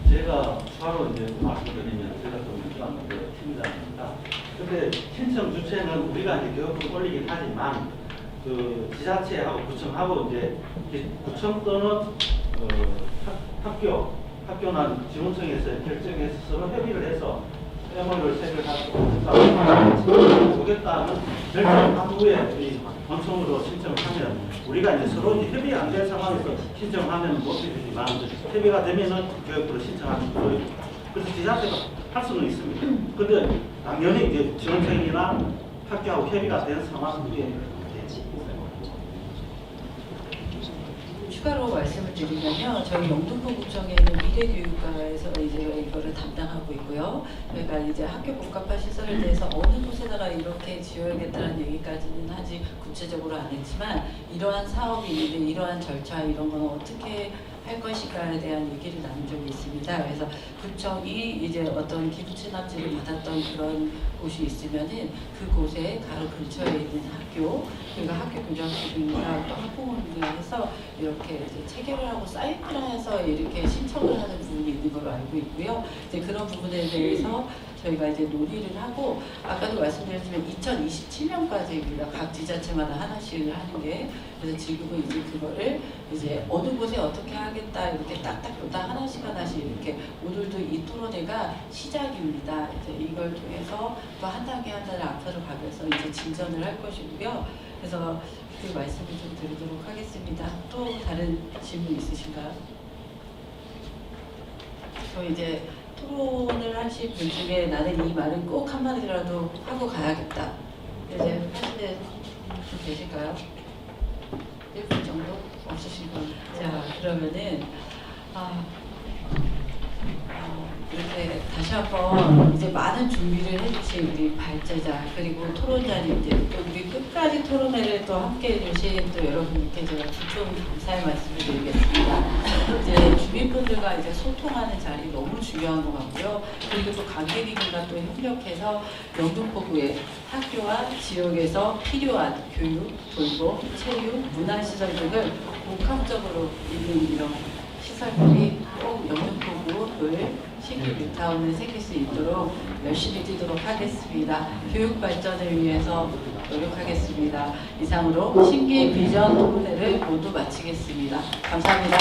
제가 바로 이제 말씀드리면 제가 좀 유추한 건데 팀장입니다. 근데 신청 주체는 우리가 이제 교육을 올리긴 하지만 그 지자체하고 구청하고 이제 구청 또는 학교 학교나 지원청에서 결정해서 서로 협의를 해서 MOU를 체결하고 보겠다는 결정 후에 이 본청으로 신청을 하면 우리가 이제 서로 협의 안 된 상황에서 신청하면 못 되지만 협의가 되면은 교육부로 신청하는 거예요. 그래서 지자체가 할 수는 있습니다. 근데 당연히 이제 지원청이나 학교하고 협의가 된 상황 후에 추가로 말씀을 드리면요, 저희 영등포 구청에 있는 미래교육과에서 이제 이거를 담당하고 있고요. 저희가 이제 학교 복합화 시설에 대해서 어느 곳에다가 이렇게 지어야겠다는 얘기까지는 아직 구체적으로 안 했지만 이러한 사업이 있는데 이러한 절차 이런 건 어떻게 할 것인가에 대한 얘기를 나눈 적이 있습니다. 그래서 구청이 이제 어떤 기부 체납지를 받았던 그런 곳이 있으면은 그곳에 바로 근처에 있는 학교, 그리고 학교 교장선생님이나 또 학부모님과 해서 이렇게 이제 체결을 하고 사인을 해서 이렇게 신청을 하는 부분이 있는 걸로 알고 있고요. 이제 그런 부분에 대해서 저희가 이제 논의를 하고 아까도 말씀드렸지만 2027년까지입니다. 각 지자체마다 하나씩 하는 게. 그래서 지금은 이제 그거를 이제 어느 곳에 어떻게 하겠다 이렇게 딱딱 하나씩 이렇게 오늘도 이 토론회가 시작입니다. 이제 이걸 통해서 또 한 단계 한 단계 앞으로 가면서 이제 진전을 할 것이고요. 그래서 그 말씀을 좀 드리도록 하겠습니다. 또 다른 질문 있으신가요? 저 이제 토론을 하실 분 중에 나는 이 말은 꼭 한마디라도 하고 가야겠다. 이제 하시는 분 계실까요? 1분 정도? 없으시고. 자, 그러면은, 이렇게 다시 한번 이제 많은 준비를 해주신 우리 발제자 그리고 토론자님들 또 우리 끝까지 토론회를 또 함께 해주신 또 여러분께 제가 부처 감사의 말씀을 드리겠습니다. 이제 주민분들과 이제 소통하는 자리 너무 중요한 것 같고요. 그리고 또 관계기관과 또 협력해서 영등포구의 학교와 지역에서 필요한 교육, 돌봄, 체육, 문화시설 등을 복합적으로 있는 이런 시설들이 꼭 영등포구를 신규 뉴타운을 생길 수 있도록 열심히 뛰도록 하겠습니다. 교육 발전을 위해서 노력하겠습니다. 이상으로 신기의 비전 토론회를 모두 마치겠습니다. 감사합니다.